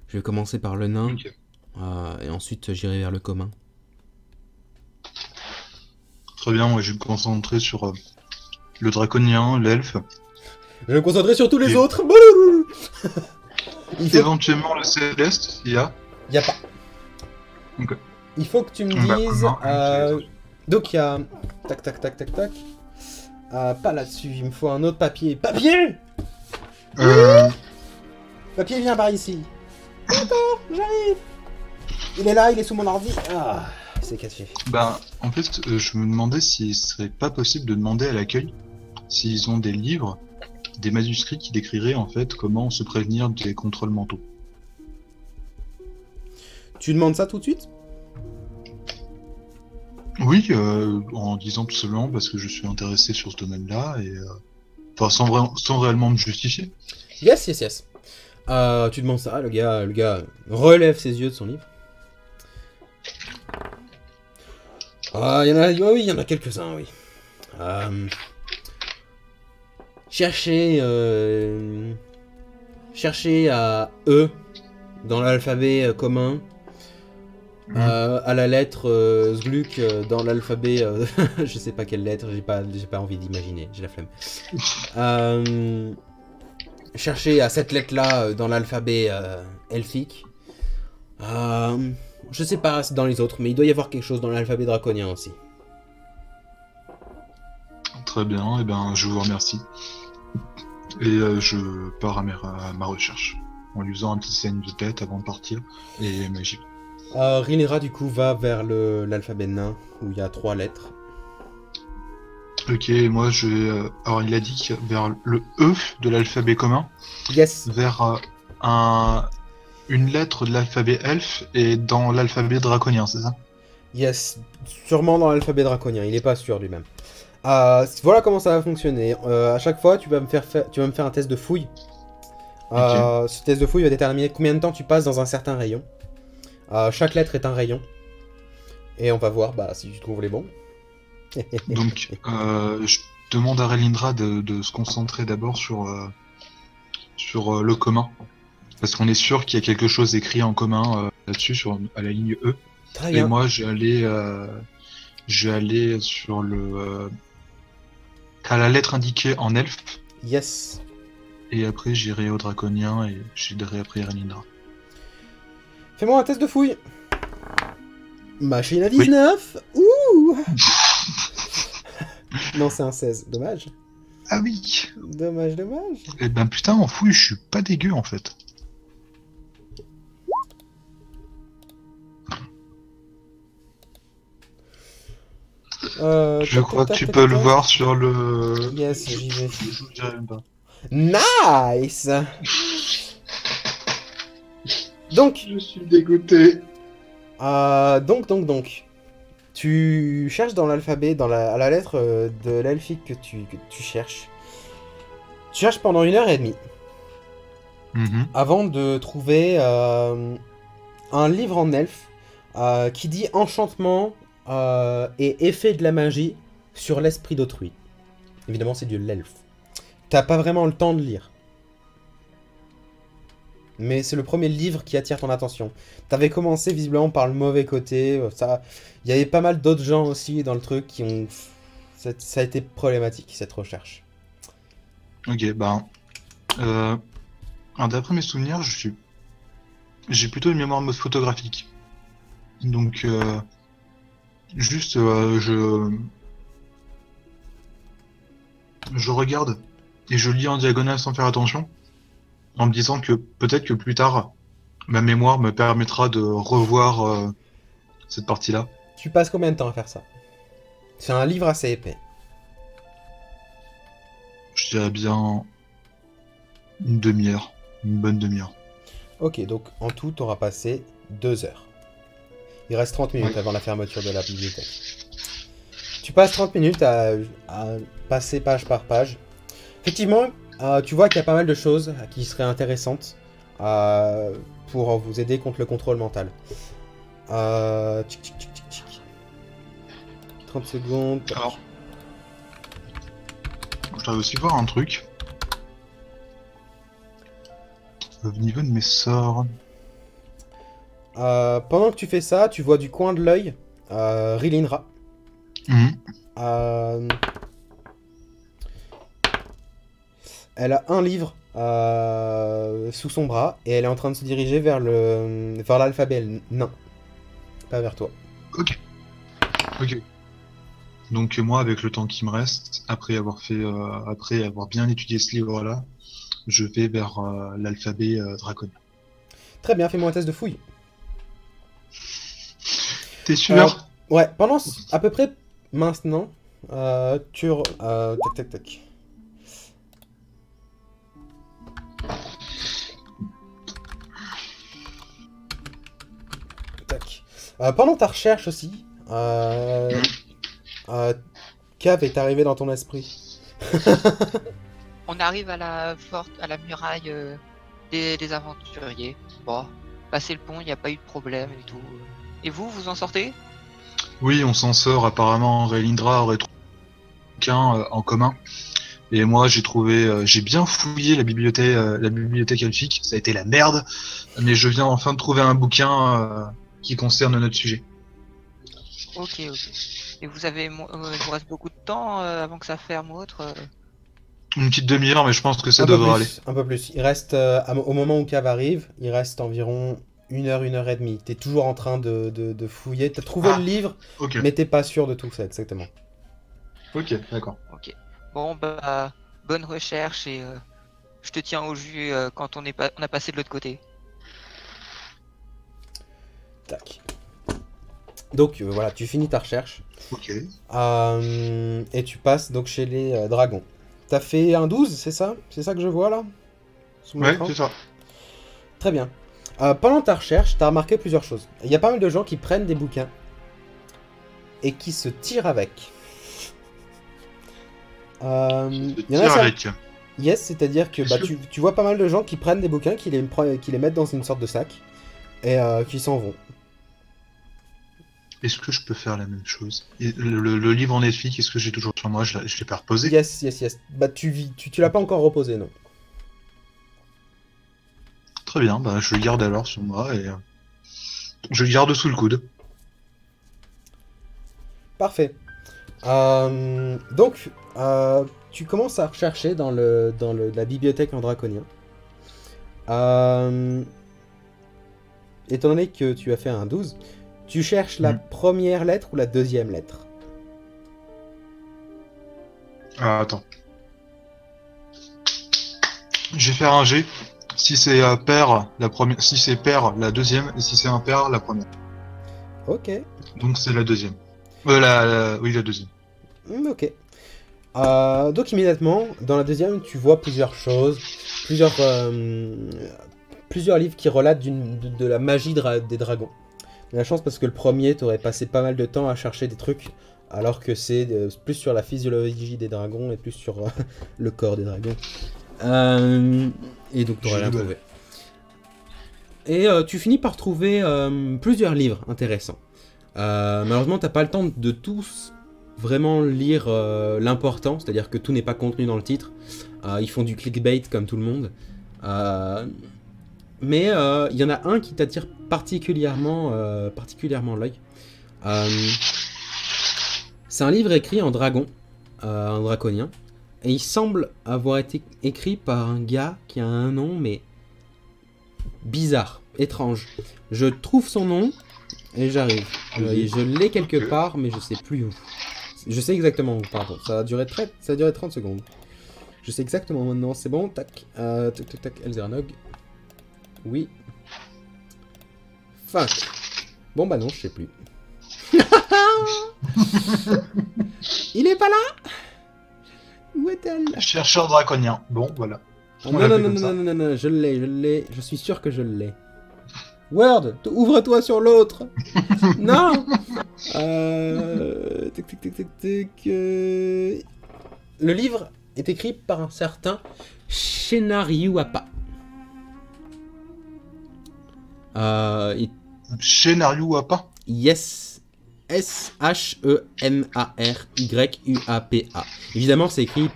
Je vais commencer par le nain, Ok. et ensuite j'irai vers le commun. Très bien, moi je vais me concentrer sur le draconien, l'elfe, Je vais me concentrer sur tous les Et- autres. éventuellement le céleste, s'il y a. Y a pas. Ok. Il faut que tu me Bah, dises... non, donc il y a... Tac, tac, tac, tac, tac. Pas là-dessus, il me faut un autre papier. Papier! Papier, viens par ici. Attends, j'arrive. Il est là, il est sous mon ordi. Ah, c'est caché. Bah, en fait, je me demandais s'il serait pas possible de demander à l'accueil s'ils ont des livres, des manuscrits qui décriraient en fait comment se prévenir des contrôles mentaux. Tu demandes ça tout de suite? Oui, en disant tout simplement parce que je suis intéressé sur ce domaine-là et enfin sans réellement me justifier. Yes, yes, yes. Tu demandes ça, le gars relève ses yeux de son livre. Il y en a, oui, il y en a quelques-uns, oui. Cherchez à E dans l'alphabet commun. À la lettre Zgluk dans l'alphabet, je sais pas quelle lettre, j'ai pas envie d'imaginer, j'ai la flemme. Cherchez à cette lettre-là dans l'alphabet elfique. Je sais pas dans les autres, mais il doit y avoir quelque chose dans l'alphabet draconien aussi. Très bien, et ben je vous remercie. Et je pars à ma recherche en lui faisant un petit signe de tête avant de partir et magie. Rhaenyra du coup va vers l'alphabet nain où il y a 3 lettres. Ok, moi je vais. Alors il a dit vers le E de l'alphabet commun, Yes. vers une lettre de l'alphabet elfe et dans l'alphabet draconien, c'est ça? Yes, sûrement dans l'alphabet draconien, il est pas sûr lui-même. Voilà comment ça va fonctionner. À chaque fois, tu vas me faire un test de fouille. Ce test de fouille va déterminer combien de temps tu passes dans un certain rayon. Chaque lettre est un rayon. Et on va voir si tu trouves les bons. Donc je demande à Rhaenyra de se concentrer d'abord sur le commun. Parce qu'on est sûr qu'il y a quelque chose écrit en commun là-dessus, à la ligne E. Très Et bien. moi, je vais aller sur à la lettre indiquée en elfe, Yes. et après j'irai au draconien et j'aiderai après Rhaenyra. Fais-moi un test de fouille. Machine à 19. Ouh. Non, c'est un 16. Dommage. Ah oui. Dommage, dommage. Eh ben putain, en fouille, je suis pas dégueu en fait. Je crois que tu peux le voir sur le... Yes, j'y vais. Je dirais même pas. Nice. Donc, Je suis dégoûté. donc. Tu cherches dans l'alphabet, à la lettre de l'elfique que tu cherches. Tu cherches pendant 1h30 avant de trouver un livre en elfe qui dit enchantement et effet de la magie sur l'esprit d'autrui. Évidemment, c'est de l'elfe. T'as pas vraiment le temps de lire. Mais c'est le premier livre qui attire ton attention. T'avais commencé visiblement par le mauvais côté. Ça, il y avait pas mal d'autres gens aussi dans le truc qui ont... Ça a été problématique, cette recherche. Ok, bah... alors, d'après mes souvenirs, j'ai plutôt une mémoire photographique. Donc, je regarde et je lis en diagonale sans faire attention, en me disant que peut-être que plus tard, ma mémoire me permettra de revoir cette partie-là. Tu passes combien de temps à faire ça? C'est un livre assez épais. Je dirais bien une demi-heure, une bonne demi-heure. Ok, donc en tout, t'auras passé 2 heures. Il reste 30 minutes avant la fermeture de la bibliothèque. Tu passes 30 minutes à passer page par page. Effectivement, tu vois qu'il y a pas mal de choses qui seraient intéressantes pour vous aider contre le contrôle mental. Tic, tic, tic, tic, tic. 30 secondes. Alors, je dois aussi voir un truc. Au niveau de mes sorts. Pendant que tu fais ça, tu vois du coin de l'œil Rilindra. Elle a un livre sous son bras et elle est en train de se diriger vers l'alphabet nain. Pas vers toi. Ok. Donc moi, avec le temps qui me reste, après avoir bien étudié ce livre-là, je vais vers l'alphabet draconien. Très bien, fais-moi un test de fouille. T'es sûr? Ouais, pendant à peu près maintenant, tac. Tac. Pendant ta recherche aussi, Cave est arrivé dans ton esprit. On arrive à la muraille des aventuriers. Bon, passer le pont, il n'y a pas eu de problème et tout. Et vous en sortez? Oui, on s'en sort. Apparemment, Relindra aurait trouvé quelqu'un en commun. Et moi, j'ai bien fouillé la bibliothèque elfique. Ça a été la merde. Mais je viens enfin de trouver un bouquin qui concerne notre sujet. Ok. Et il vous reste beaucoup de temps avant que ça ferme ou autre Une petite demi-heure, mais je pense que ça devrait aller. Un peu plus. Il reste, au moment où Cave arrive, il reste environ 1 heure et demie. T'es toujours en train de fouiller. T'as trouvé le livre, mais t'es pas sûr de tout ça exactement. Ok, d'accord. Ok. Bon, bah, bonne recherche et je te tiens au jus quand on a passé de l'autre côté. Tac. Donc voilà, tu finis ta recherche. Ok. Et tu passes donc chez les dragons. T'as fait un 12, c'est ça? C'est ça que je vois là? Ouais, c'est ça. Très bien. Pendant ta recherche, t'as remarqué plusieurs choses. Il y a pas mal de gens qui prennent des bouquins et qui se tirent avec. Yes, c'est-à-dire que tu vois pas mal de gens qui prennent des bouquins, qui les mettent dans une sorte de sac et qui s'en vont. Est-ce que je peux faire la même chose? Et le livre en elfique, est-ce que j'ai toujours sur moi? Je l'ai pas reposé? Yes. Bah tu l'as pas encore reposé, non? Très bien, bah je le garde alors sur moi et je le garde sous le coude. Parfait. Donc, tu commences à rechercher dans la bibliothèque en draconien. Étant donné que tu as fait un 12, tu cherches la première lettre ou la deuxième lettre? Ah, attends. Je vais faire un G. Si c'est pair, la première. Si c'est pair, la deuxième. Et si c'est impair, la première. Ok. Donc c'est la deuxième. Oui, la deuxième. Ok. Donc immédiatement, dans la deuxième, tu vois plusieurs choses, plusieurs livres qui relatent de la magie des dragons. Il y a la chance parce que le premier, t'aurais passé pas mal de temps à chercher des trucs, alors que c'est plus sur la physiologie des dragons et plus sur le corps des dragons. Et donc t'aurais rien trouvé. Et tu finis par trouver plusieurs livres intéressants. Malheureusement, t'as pas le temps de tous vraiment lire l'important, c'est-à-dire que tout n'est pas contenu dans le titre. Ils font du clickbait comme tout le monde. Mais il y en a un qui t'attire particulièrement l'œil. C'est un livre écrit en dragon, un draconien. Et il semble avoir été écrit par un gars qui a un nom, mais bizarre, étrange. Je trouve son nom et j'arrive. Je l'ai quelque part, mais je sais plus où. Je sais exactement où, pardon. Ça a duré 30 secondes. Je sais exactement maintenant, c'est bon, tac. Tac, Elzeranog. Oui. Fuck. Bon bah non, je sais plus. Il est pas là? Où est-elle? Chercheur draconien. Bon, voilà. Non, je l'ai. Je suis sûr que je l'ai. Word, ouvre-toi sur l'autre. Non. Le livre est écrit par un certain Shenariuapa. Shenariuapa. Yes. S-H-E-N-A-R-Y-U-A-P-A. Évidemment, c'est écrit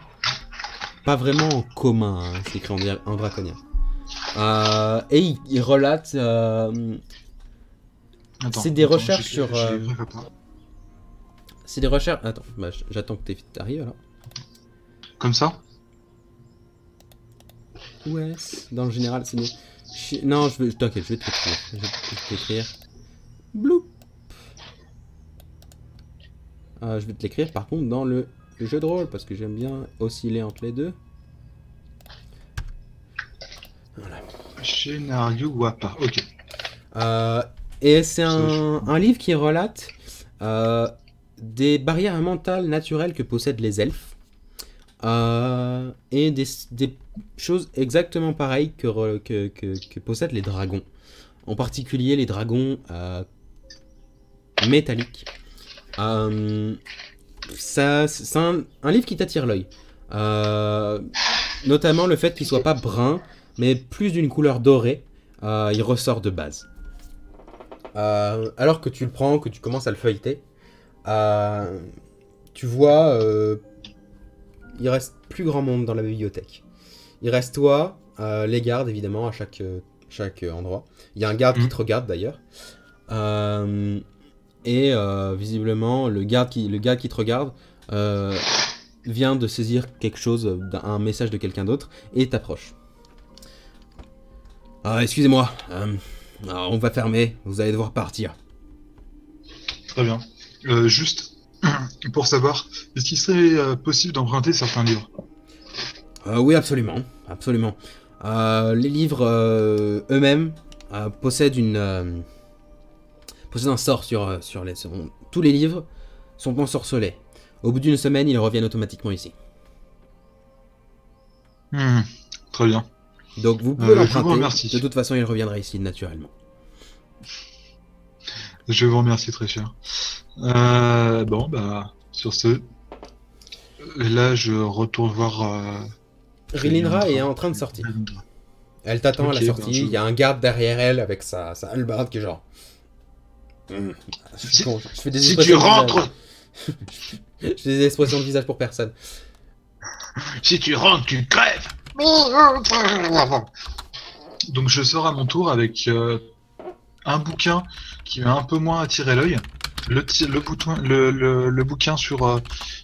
pas vraiment en commun, hein. C'est écrit en draconien. Et il relate. C'est des recherches sur. C'est des recherches. Attends, bah, j'attends que t'arrives alors. Comme ça? Ouais, dans le général, c'est mieux. Non, t'inquiète, je vais t'écrire. Je vais t'écrire. Bloop. Je vais te l'écrire par contre dans le jeu de rôle parce que j'aime bien osciller entre les deux. Voilà. Shenariuapa, ok. Et c'est un livre qui relate des barrières mentales naturelles que possèdent les elfes et des choses exactement pareilles que possèdent les dragons. En particulier les dragons métalliques. C'est un livre qui t'attire l'œil. Notamment le fait qu'il soit pas brun, mais plus d'une couleur dorée. Il ressort de base. Alors que tu le prends, que tu commences à le feuilleter, tu vois, il reste plus grand monde dans la bibliothèque. Il reste toi, les gardes évidemment à chaque endroit. Il y a un garde qui te regarde d'ailleurs. Et visiblement, le gars qui te regarde vient de saisir quelque chose, un message de quelqu'un d'autre, et t'approche. Excusez-moi, on va fermer, vous allez devoir partir. Très bien. Juste pour savoir, est-ce qu'il serait possible d'emprunter certains livres? Oui, absolument, absolument. Les livres eux-mêmes possèdent un sort sur les... Tous les livres sont ensorcelés. Au bout d'une semaine, ils reviennent automatiquement ici. Très bien. Donc vous pouvez l'emprunter. remercie. De toute façon, il reviendra ici naturellement. Je vous remercie très cher. Bon, bah, sur ce, là, je retourne voir... Rilinra est en train de sortir. Elle t'attend à la sortie. Il y a un garde derrière elle avec sa hallebarde qui est genre... Je fais des si tu rentres... Je fais des expressions de visage pour personne. Si tu rentres, tu crèves. Donc je sors à mon tour avec un bouquin qui m'a un peu moins attiré l'œil. Le bouquin sur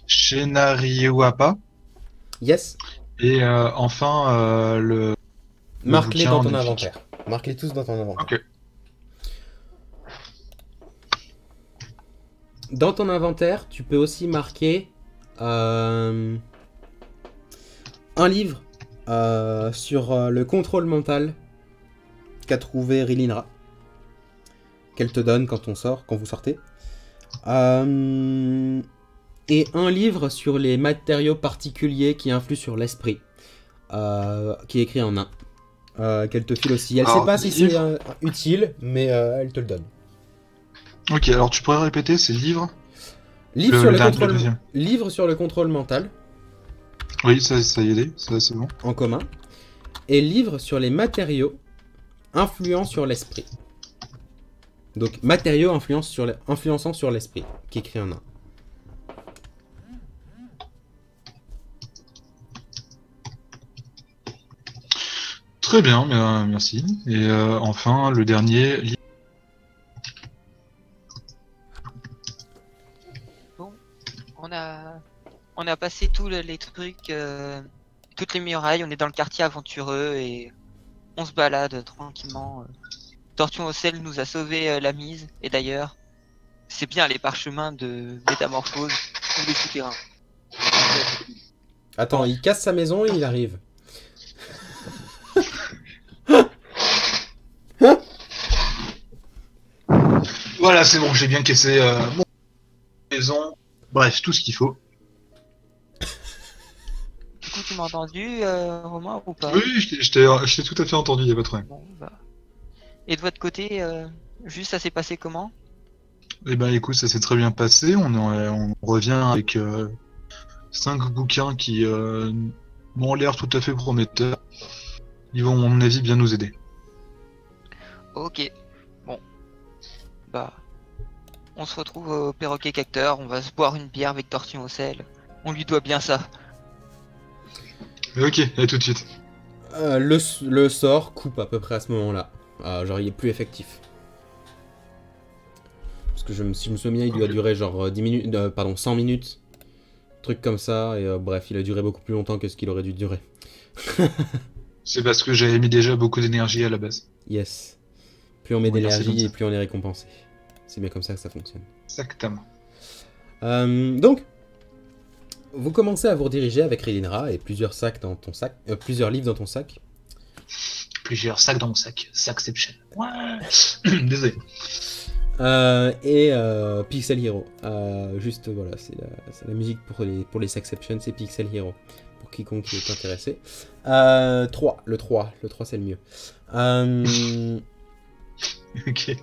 Shenariuapa. Yes. Et enfin le... Marque-les dans ton inventaire. Marque-les tous dans ton inventaire. Ok. Dans ton inventaire, tu peux aussi marquer un livre sur le contrôle mental qu'a trouvé Rilinra, qu'elle te donne quand vous sortez. et un livre sur les matériaux particuliers qui influent sur l'esprit, qui est écrit en nain, qu'elle te file aussi. Elle Alors, sait pas si c'est livre- utile, mais elle te le donne. Ok, alors tu pourrais répéter, c'est livre Livre, Le- sur le le dernier, contrôle... le deuxième. livre sur le contrôle mental, Oui, ça y est, ça c'est bon. en commun, et livre sur les matériaux influant sur l'esprit. Donc, matériaux influençant sur l'esprit, qui est écrit en nain. Très bien, merci. Et enfin, le dernier, Bon, on a passé tous les trucs, toutes les murailles, on est dans le quartier aventureux et on se balade tranquillement. Tortue au sel nous a sauvé la mise, et d'ailleurs, c'est bien les parchemins de métamorphose ou les souterrains. Attends, il casse sa maison et il arrive. Voilà, c'est bon, j'ai bien cassé mon maison. Bref, tout ce qu'il faut. Du coup, tu m'as entendu, Romain, ou pas? Oui, je t'ai tout à fait entendu, y a pas de problème. Bon, bah. Et de votre côté, juste ça s'est passé comment? Eh ben écoute, ça s'est très bien passé. On revient avec 5 bouquins qui m'ont l'air tout à fait prometteurs. Ils vont, à mon avis, bien nous aider. Ok. Bon. Bah. On se retrouve au perroquet cacteur, on va se boire une bière avec Tortue au sel. On lui doit bien ça. Ok, à tout de suite. Le sort coupe à peu près à ce moment-là. Genre, il est plus effectif. Parce que si je me souviens, il doit Ok. durer genre 10 minutes, pardon, 100 minutes. Truc comme ça, et bref, il a duré beaucoup plus longtemps que ce qu'il aurait dû durer. C'est parce que j'avais mis déjà beaucoup d'énergie à la base. Yes. Plus on met On va dire c'est d'énergie comme et ça. plus on est récompensé. C'est bien comme ça que ça fonctionne. Exactement. Donc, vous commencez à vous rediriger avec Rilindra et plusieurs sacs dans ton sac, plusieurs livres dans ton sac. Plusieurs sacs dans mon sac. Sackception. Ouais. Désolé. Et Pixel Hero. Juste voilà, c'est la musique pour les Sackception, c'est Pixel Hero. Pour quiconque qui est intéressé. 3, le 3 c'est le mieux. Ok.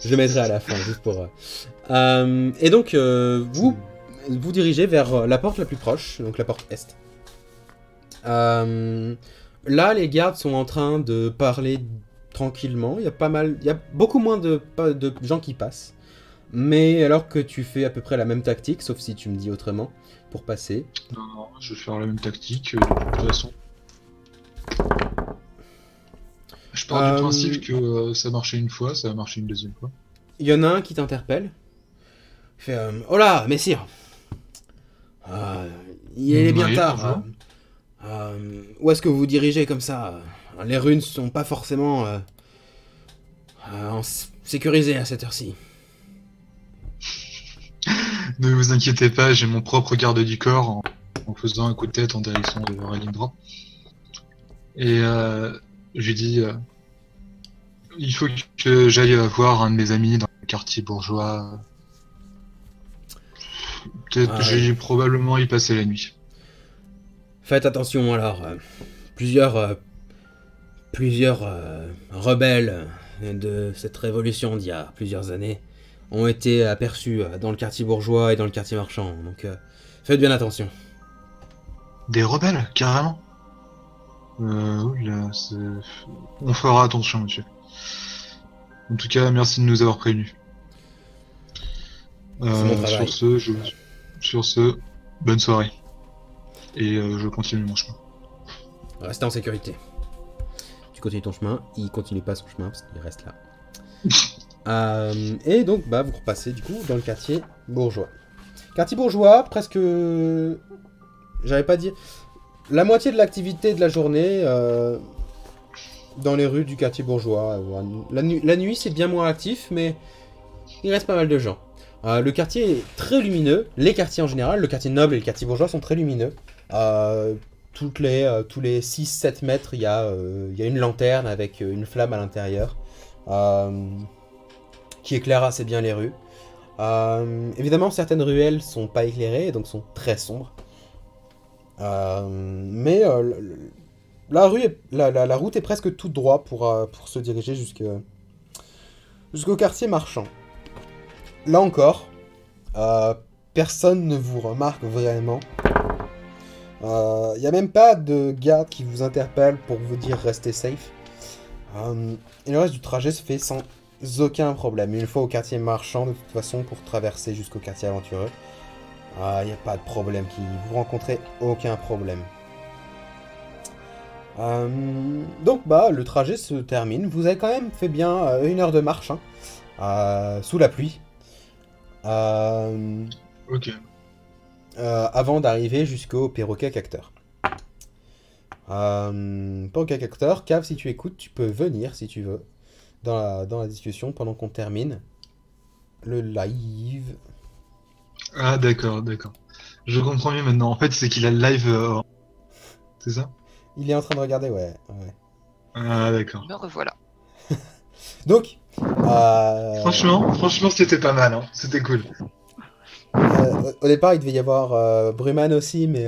Je le mettrai à la fin, juste pour... et donc, vous dirigez vers la porte la plus proche, donc la porte Est. Là, les gardes sont en train de parler tranquillement. Il y a beaucoup moins de gens qui passent. Mais alors que tu fais à peu près la même tactique, sauf si tu me dis autrement, pour passer. Non, je vais faire la même tactique de toute façon. Je pars du principe que ça marchait une fois, ça va marcher une deuxième fois. Il y en a un qui t'interpelle. Il fait oh là, messire, il est bien Oui, tard. bonjour. Où est-ce que vous vous dirigez comme ça? Les runes sont pas forcément sécurisées à cette heure-ci. Ne vous inquiétez pas, j'ai mon propre garde du corps en faisant un coup de tête en direction de Ralindra. Et je lui dis il faut que j'aille voir un de mes amis dans le quartier bourgeois. Peut-être j'ai probablement y passer la nuit. Faites attention alors. Plusieurs rebelles de cette révolution d'il y a plusieurs années ont été aperçus dans le quartier bourgeois et dans le quartier marchand. Donc faites bien attention. Des rebelles, carrément. Oui, là, on fera attention, monsieur. En tout cas, merci de nous avoir prévenus. C'est mon travail. Sur ce, bonne soirée. Et je continue mon chemin. Restez en sécurité. Tu continues ton chemin, il continue pas son chemin parce qu'il reste là. Et donc, vous repassez du coup dans le quartier bourgeois. Quartier bourgeois, presque... J'avais pas dit... La moitié de l'activité de la journée dans les rues du quartier bourgeois. La nuit, c'est bien moins actif, mais il reste pas mal de gens. Le quartier est très lumineux. Les quartiers en général, le quartier noble et le quartier bourgeois sont très lumineux. Tous les 6-7 mètres, il y a une lanterne avec une flamme à l'intérieur qui éclaire assez bien les rues. Évidemment, certaines ruelles sont pas éclairées, donc sont très sombres. Mais la route est presque toute droite pour se diriger jusqu'au quartier marchand. Là encore, personne ne vous remarque vraiment. Il n'y a même pas de garde qui vous interpelle pour vous dire restez safe. Et le reste du trajet se fait sans aucun problème. Une fois au quartier marchand, de toute façon, pour traverser jusqu'au quartier aventureux, il n'y a pas de problème. Vous rencontrez aucun problème. Donc, le trajet se termine. Vous avez quand même fait bien 1 heure de marche, hein, sous la pluie. Ok. Avant d'arriver jusqu'au perroquet cacteur. Perroquet cacteur, Cave, si tu écoutes, tu peux venir si tu veux dans la discussion pendant qu'on termine le live. Ah d'accord. Je comprends mieux maintenant. En fait, c'est qu'il a le live. C'est ça? Il est en train de regarder, ouais. Ah d'accord. Me revoilà. Donc, Franchement, c'était pas mal. Hein. C'était cool. au départ, il devait y avoir Bruman aussi, mais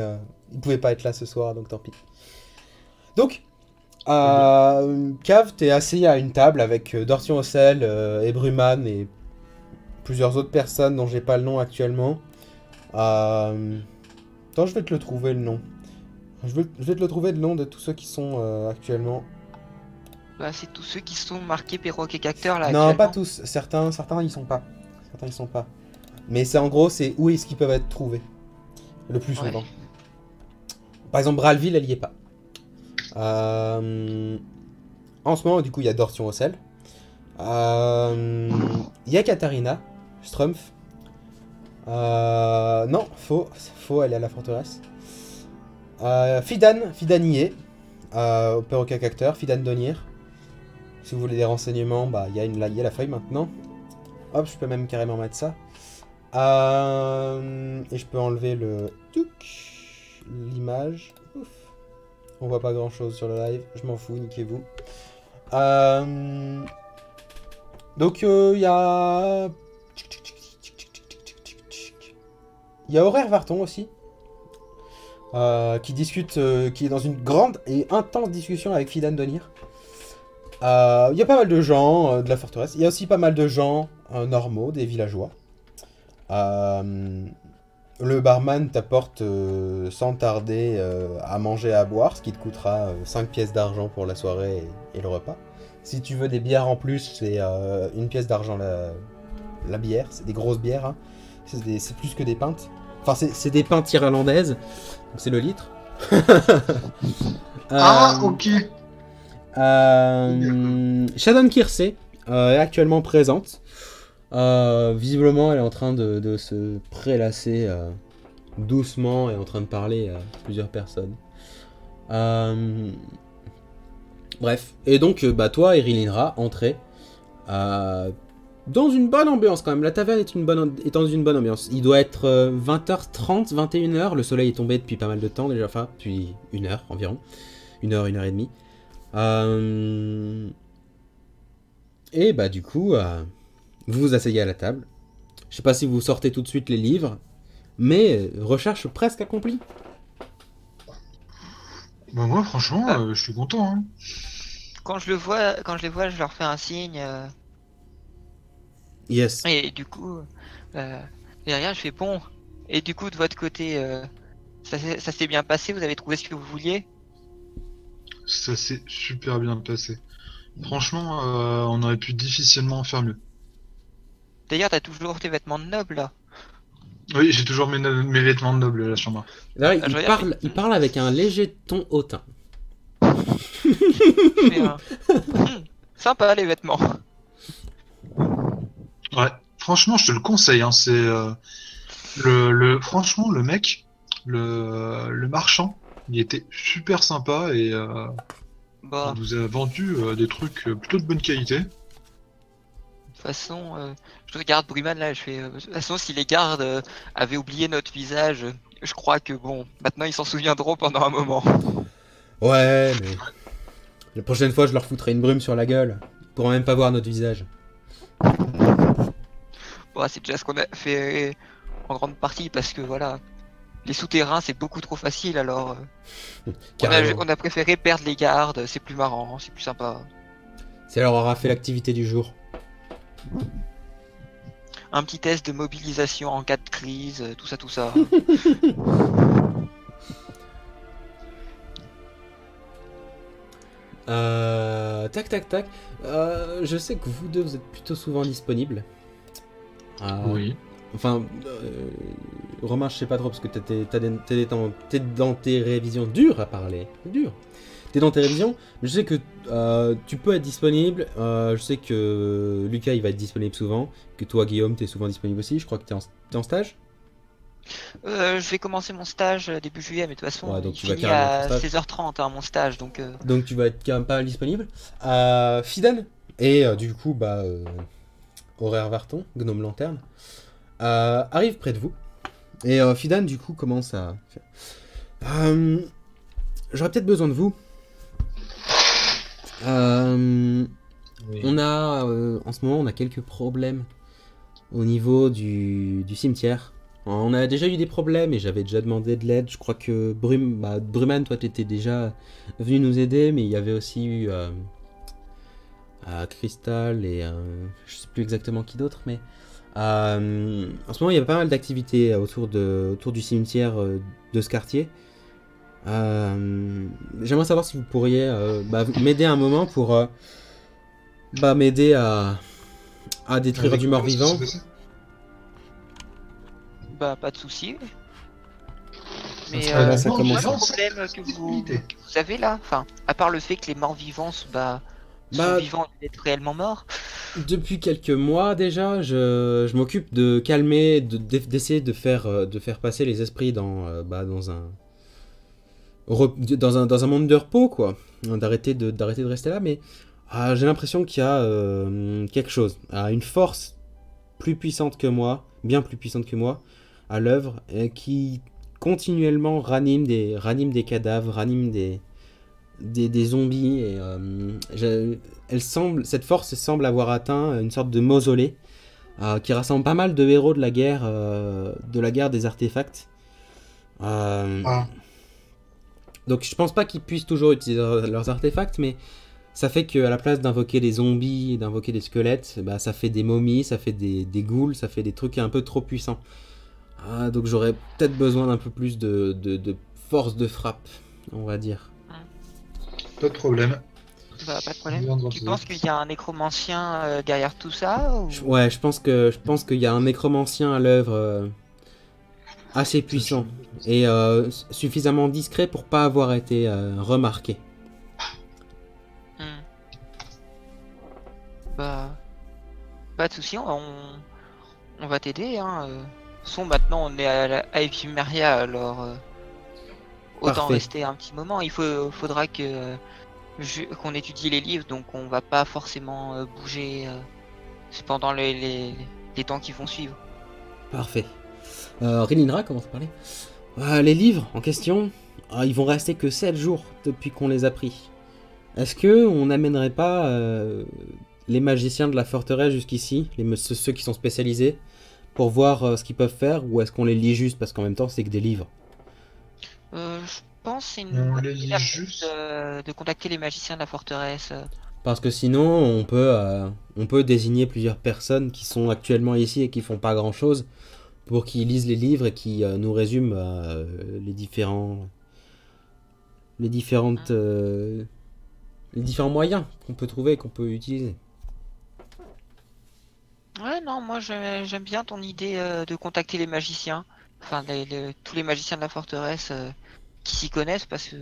il pouvait pas être là ce soir, donc tant pis. Donc, Cave, t'es assis à une table avec Dortion Ossel et Bruman et plusieurs autres personnes dont j'ai pas le nom actuellement. Attends, je vais te le trouver le nom. Je vais te le trouver le nom de tous ceux qui sont actuellement. Bah, c'est tous ceux qui sont marqués perroquet cacteur là. Non, pas actuellement. tous. Certains y sont pas. Certains y sont pas. Mais c'est en gros, c'est où est-ce qu'ils peuvent être trouvés le plus souvent. Ouais. Par exemple, Bralville, elle y est pas. En ce moment, du coup, il y a Dortion Ossel. Il y a Katharina Strumpf. Non, faux, elle est à la forteresse. Fidan y est. Au perroquet cacteur, Fidan Donir. Si vous voulez des renseignements, il y a la feuille maintenant. Hop, je peux même carrément mettre ça. Et je peux enlever l'image. Ouf. On voit pas grand chose sur le live, je m'en fous, niquez-vous. Donc il y a... Il y a Horaire Varton aussi. Qui discute, qui est dans une grande et intense discussion avec Fidan Donir. Il y a pas mal de gens de la forteresse. Il y a aussi pas mal de gens normaux, des villageois. Le barman t'apporte sans tarder à manger et à boire, ce qui te coûtera 5 pièces d'argent pour la soirée et le repas. Si tu veux des bières en plus, c'est 1 pièce d'argent la bière. C'est des grosses bières, hein. C'est plus que des pintes. Enfin, c'est des pintes irlandaises, donc c'est le litre. Ah ok. Shannon Kirsey est actuellement présente. Visiblement, elle est en train de se prélasser doucement et en train de parler à plusieurs personnes. Bref. Et donc, toi et Rilinra entrez dans une bonne ambiance quand même. La taverne est dans une bonne ambiance. Il doit être 20h30, 21h. Le soleil est tombé depuis pas mal de temps déjà. Enfin, depuis 1 heure environ. 1 heure, 1 heure et demie. Et du coup... vous vous asseyez à la table. Je sais pas si vous sortez tout de suite les livres, mais recherche presque accomplie. Bah moi franchement, je suis content. Hein. Quand je les vois, je leur fais un signe. Yes. Et du coup, derrière, je fais bon. Et du coup, de votre côté, ça s'est bien passé. Vous avez trouvé ce que vous vouliez. Ça s'est super bien passé. Franchement, on aurait pu difficilement faire mieux. D'ailleurs, t'as toujours tes vêtements de noble là. Oui, j'ai toujours mes vêtements de noble à la chambre. Là, je regarde, il parle avec un léger ton hautain. Sympa les vêtements. Ouais, franchement, je te le conseille. Hein, c'est franchement le mec, le marchand, il était super sympa et Bah, il nous a vendu des trucs plutôt de bonne qualité. de toute façon, je regarde Bruman là, je fais. De toute façon, si les gardes avaient oublié notre visage, je crois que bon, maintenant ils s'en souviendront pendant un moment. Ouais, mais... La prochaine fois, je leur foutrai une brume sur la gueule. Ils pourront même pas voir notre visage. Bon, c'est déjà ce qu'on a fait en grande partie parce que voilà, les souterrains c'est beaucoup trop facile alors Carrément. on a préféré perdre les gardes, c'est plus marrant, c'est plus sympa. Ça leur aura fait l'activité du jour. Un petit test de mobilisation en cas de crise, tout ça, tout ça. Tac, tac, tac. Je sais que vous deux, vous êtes plutôt souvent disponibles. Oui. Enfin, Romain, je sais pas trop parce que t'es dans tes révisions dures à parler. Dur. T'es dans tes révisions. Je sais que tu peux être disponible. Je sais que Lucas, il va être disponible souvent. Que toi, Guillaume, t'es souvent disponible aussi. Je crois que t'es en stage. Je vais commencer mon stage début juillet, mais de toute façon, Ouais, donc il tu vas finit carrément ton à stage. 16h30 hein, mon stage, donc Donc tu vas être quand même pas mal disponible. Fidan. Et du coup, Horaire Varton, Gnome Lanterne, arrive près de vous. Et Fidan, du coup, commence à faire. J'aurais peut-être besoin de vous. Oui. On a, en ce moment, on a quelques problèmes au niveau du cimetière. On a déjà eu des problèmes et j'avais déjà demandé de l'aide. Je crois que Bruman, toi, t'étais déjà venu nous aider, mais il y avait aussi eu Crystal et je sais plus exactement qui d'autre, mais en ce moment, il y a pas mal d'activités autour du cimetière de ce quartier. J'aimerais savoir si vous pourriez m'aider un moment pour m'aider à détruire du mort-vivant. bah pas de souci. Mais serait là, ça c'est commence. quoi le problème que vous avez là? Enfin, à part le fait que les morts vivants sont vivants d'être réellement morts. Depuis quelques mois déjà, je m'occupe de calmer, d'essayer de faire passer les esprits dans un monde de repos, quoi. D'arrêter de rester là, mais j'ai l'impression qu'il y a quelque chose, une force plus puissante que moi, bien plus puissante que moi, à l'œuvre, et qui continuellement ranime des cadavres, ranime des zombies, et cette force semble avoir atteint une sorte de mausolée qui rassemble pas mal de héros de la guerre des artefacts. Donc je pense pas qu'ils puissent toujours utiliser leurs artefacts, mais ça fait qu'à la place d'invoquer des zombies et d'invoquer des squelettes, ça fait des momies, ça fait des ghouls, ça fait des trucs un peu trop puissants. Donc j'aurais peut-être besoin d'un peu plus de force de frappe, on va dire. Pas de problème. Bah pas de problème. Tu penses qu'il y a un nécromancien derrière tout ça ou... Ouais, je pense qu'il y a un nécromancien à l'œuvre assez puissant et suffisamment discret pour pas avoir été remarqué. Bah pas de souci, on va t'aider. Hein. Maintenant on est à Ephemeria, alors autant Parfait. rester un petit moment. Faudra qu'on étudie les livres, donc on va pas forcément bouger pendant les temps qui vont suivre. Parfait. Relinra commence à parler. Les livres en question, ils vont rester que 7 jours depuis qu'on les a pris. Est-ce que on n'amènerait pas les magiciens de la forteresse jusqu'ici, ceux qui sont spécialisés, pour voir ce qu'ils peuvent faire, ou est-ce qu'on les lit juste parce qu'en même temps c'est que des livres? Je pense que c'est une On bonne les idée lit juste. de contacter les magiciens de la forteresse. Parce que sinon on peut désigner plusieurs personnes qui sont actuellement ici et qui font pas grand chose pour qu'ils lisent les livres et qui nous résument les différents moyens qu'on peut trouver, qu'on peut utiliser. Ouais, non, moi j'aime bien ton idée de contacter les magiciens, enfin tous les magiciens de la forteresse qui s'y connaissent, parce que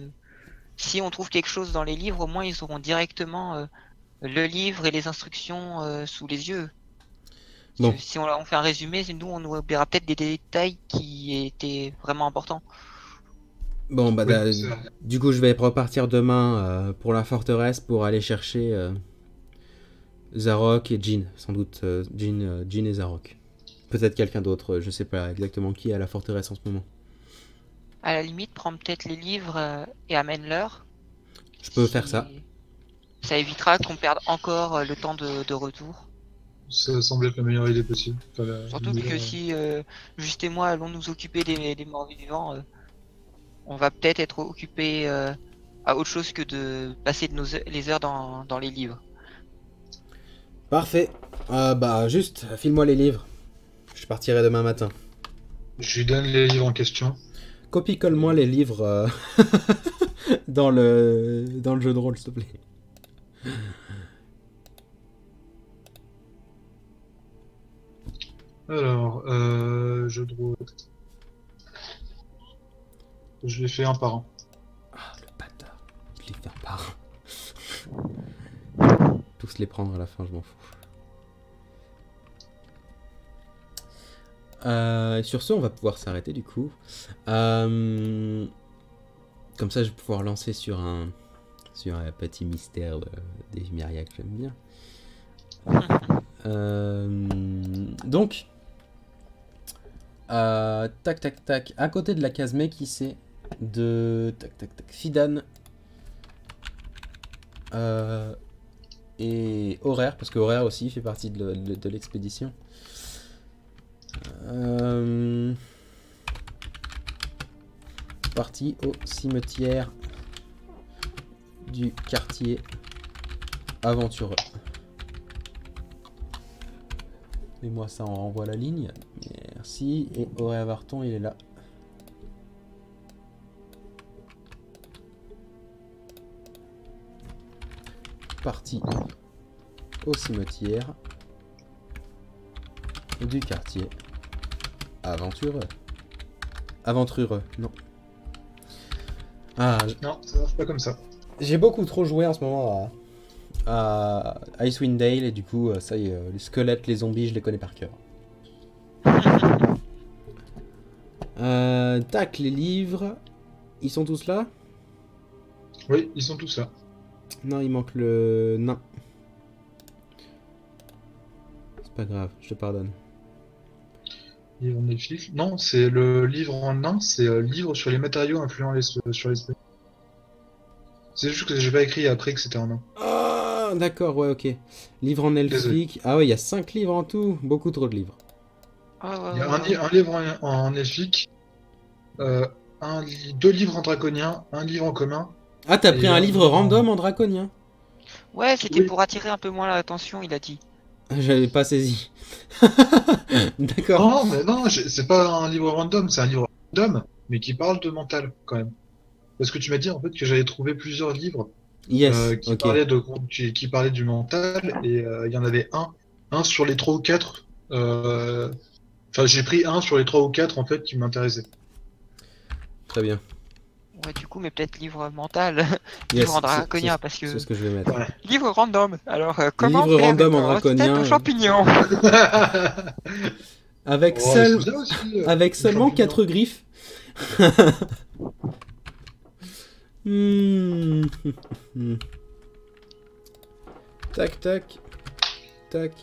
si on trouve quelque chose dans les livres, au moins ils auront directement le livre et les instructions sous les yeux. Bon. Si on fait un résumé, nous on oubliera peut-être des détails qui étaient vraiment importants. Bon, Oui, du coup, je vais repartir demain pour la forteresse pour aller chercher Zarok et Jean. Sans doute Jean et Zarok. Peut-être quelqu'un d'autre, je sais pas exactement qui est à la forteresse en ce moment. À la limite, prends peut-être les livres et amène-leur. Je peux faire ça. Ça évitera qu'on perde encore le temps de retour. Ça semble être la meilleure idée possible. Enfin, Surtout que si Juste et moi allons nous occuper des morts vivants, on va peut-être être occupé à autre chose que de passer les heures dans les livres. Parfait. Bah, juste, file-moi les livres. Je partirai demain matin. je lui donne les livres en question. Copie-colle-moi les livres dans le jeu de rôle, s'il te plaît. Alors, jeu de rôle. Je les fais un par un. Ah, le bâtard. Je les fais un par un. Tous les prendre à la fin, je m'en fous. Sur ce, on va pouvoir s'arrêter du coup. Comme ça, je vais pouvoir lancer sur un petit mystère d'Evimeria que j'aime bien. Donc, tac tac tac, à côté de la case mec, qui c'est de tac tac tac, Fidan et Horaire, parce que Horaire aussi fait partie de l'expédition. Parti au cimetière du quartier aventureux. Et moi ça on renvoie la ligne. Merci. Et Horaire Varton il est là. Parti au cimetière du quartier aventureux. Aventureux, non. Ah, Non, ça marche pas comme ça. j'ai beaucoup trop joué en ce moment à Icewind Dale et du coup, ça y est, les squelettes, les zombies, je les connais par cœur. Tac, les livres. Ils sont tous là? Oui, ils sont tous là. Non, il manque le nain. C'est pas grave, je te pardonne. Livre en elfique. Non, c'est le livre en nain, c'est livre sur les matériaux influents sur l'esprit. C'est juste que j'ai pas écrit après que c'était en nain. Ah, d'accord, ouais, ok. Livre en elfique. Ah ouais, il y a 5 livres en tout. Beaucoup trop de livres. Il y a un livre en elfique, deux livres en draconien, un livre en commun. Ah, t'as Et pris un livre random en draconien? Ouais, c'était Oui. pour attirer un peu moins l'attention, il a dit. J'avais pas saisi. D'accord. Non, mais non, c'est pas un livre random, c'est un livre random, mais qui parle de mental quand même. Parce que tu m'as dit en fait que j'avais trouvé plusieurs livres Yes, qui ok. qui parlaient du mental et il y en avait un sur les 3 ou 4. Enfin, j'ai pris un sur les 3 ou 4 en fait qui m'intéressait. Très bien. Ouais, du coup, mais peut-être livre mental. Yes, Livre en draconien, parce que... c'est ce que je vais mettre. Ouais. Livre random. Alors, comment Livre faire random en une recette draconien. de champignons? Avec, Oh, seul... c'est bien aussi, Avec les seulement champignons. 4 griffes. Hmm. Tac, tac. Tac.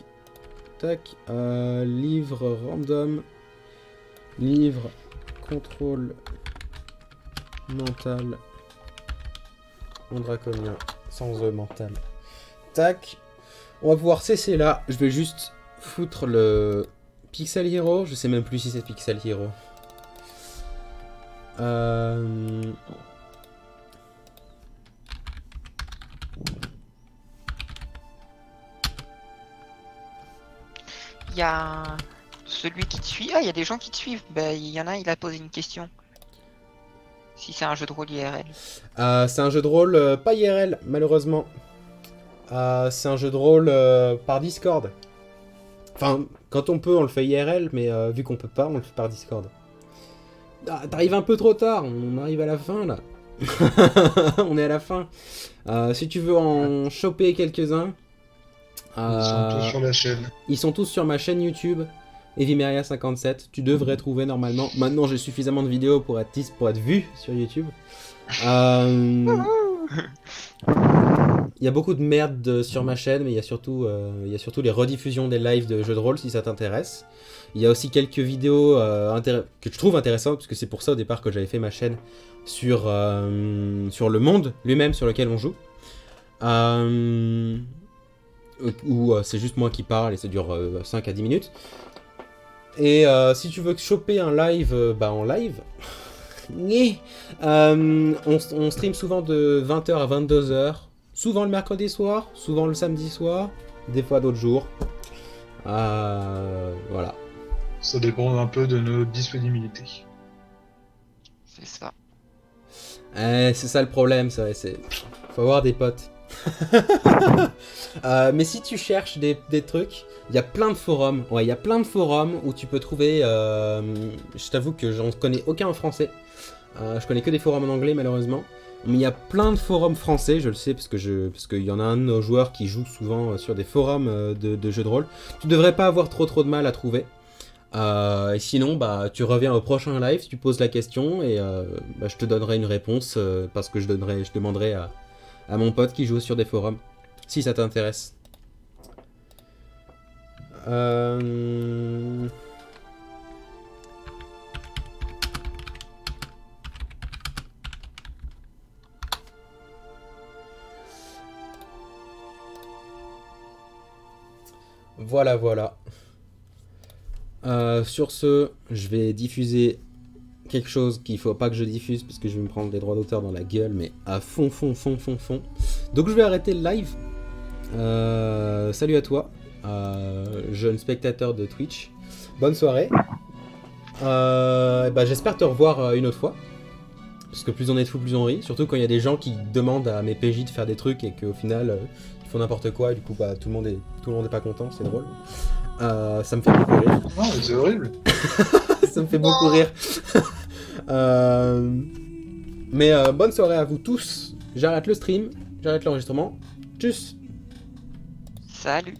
Tac. Livre random. Livre contrôle mental. En draconien. Sans E mental. Tac. On va pouvoir cesser là. Je vais juste foutre le Pixel Hero. Je sais même plus si c'est Pixel Hero. Il y a celui qui te suit. Ah, il y a des gens qui te suivent. Bah, il y en a un, il a posé une question. Si c'est un jeu de rôle IRL. C'est un jeu de rôle pas IRL, malheureusement. C'est un jeu de rôle par Discord. Enfin, quand on peut, on le fait IRL, mais vu qu'on peut pas, on le fait par Discord. Ah, t'arrives un peu trop tard, on arrive à la fin là. On est à la fin. Si tu veux en choper quelques-uns, Ils sont tous sur la chaîne. ils sont tous sur ma chaîne YouTube, Evimeria57. Tu devrais trouver normalement. Maintenant, j'ai suffisamment de vidéos pour être vu sur YouTube. Il y a beaucoup de merde sur ma chaîne, mais il y a surtout les rediffusions des lives de jeux de rôle si ça t'intéresse. Il y a aussi quelques vidéos que je trouve intéressantes, parce que c'est pour ça au départ que j'avais fait ma chaîne sur le monde lui-même sur lequel on joue. où c'est juste moi qui parle et ça dure 5 à 10 minutes. Et si tu veux choper un live, en live, on stream souvent de 20h à 22h, souvent le mercredi soir, souvent le samedi soir, des fois d'autres jours. Voilà. Ça dépend un peu de nos disponibilités. C'est ça. C'est ça le problème, ça, c'est... Faut avoir des potes. Mais si tu cherches des trucs, il y a plein de forums. Ouais, il y a plein de forums où tu peux trouver... je t'avoue que j'en connais aucun en français. Je connais que des forums en anglais, malheureusement. Mais il y a plein de forums français, je le sais, parce qu'il y en a un de nos joueurs qui joue souvent sur des forums de jeux de rôle. Tu devrais pas avoir trop de mal à trouver. Et sinon, tu reviens au prochain live, tu poses la question et je te donnerai une réponse parce que je demanderai à mon pote qui joue sur des forums, si ça t'intéresse. Voilà. Sur ce, je vais diffuser quelque chose qu'il faut pas que je diffuse parce que je vais me prendre des droits d'auteur dans la gueule, mais à fond. Donc je vais arrêter le live. Salut à toi, jeune spectateur de Twitch. Bonne soirée. J'espère te revoir une autre fois. Parce que plus on est de fous, plus on rit. Surtout quand il y a des gens qui demandent à mes PJ de faire des trucs et qu'au final ils font n'importe quoi et du coup tout le monde est pas content, c'est drôle. Ça me fait beaucoup rire. Non, mais c'est horrible. Ça me fait beaucoup rire. Bonne soirée à vous tous. J'arrête le stream, j'arrête l'enregistrement. Tchuss. Salut.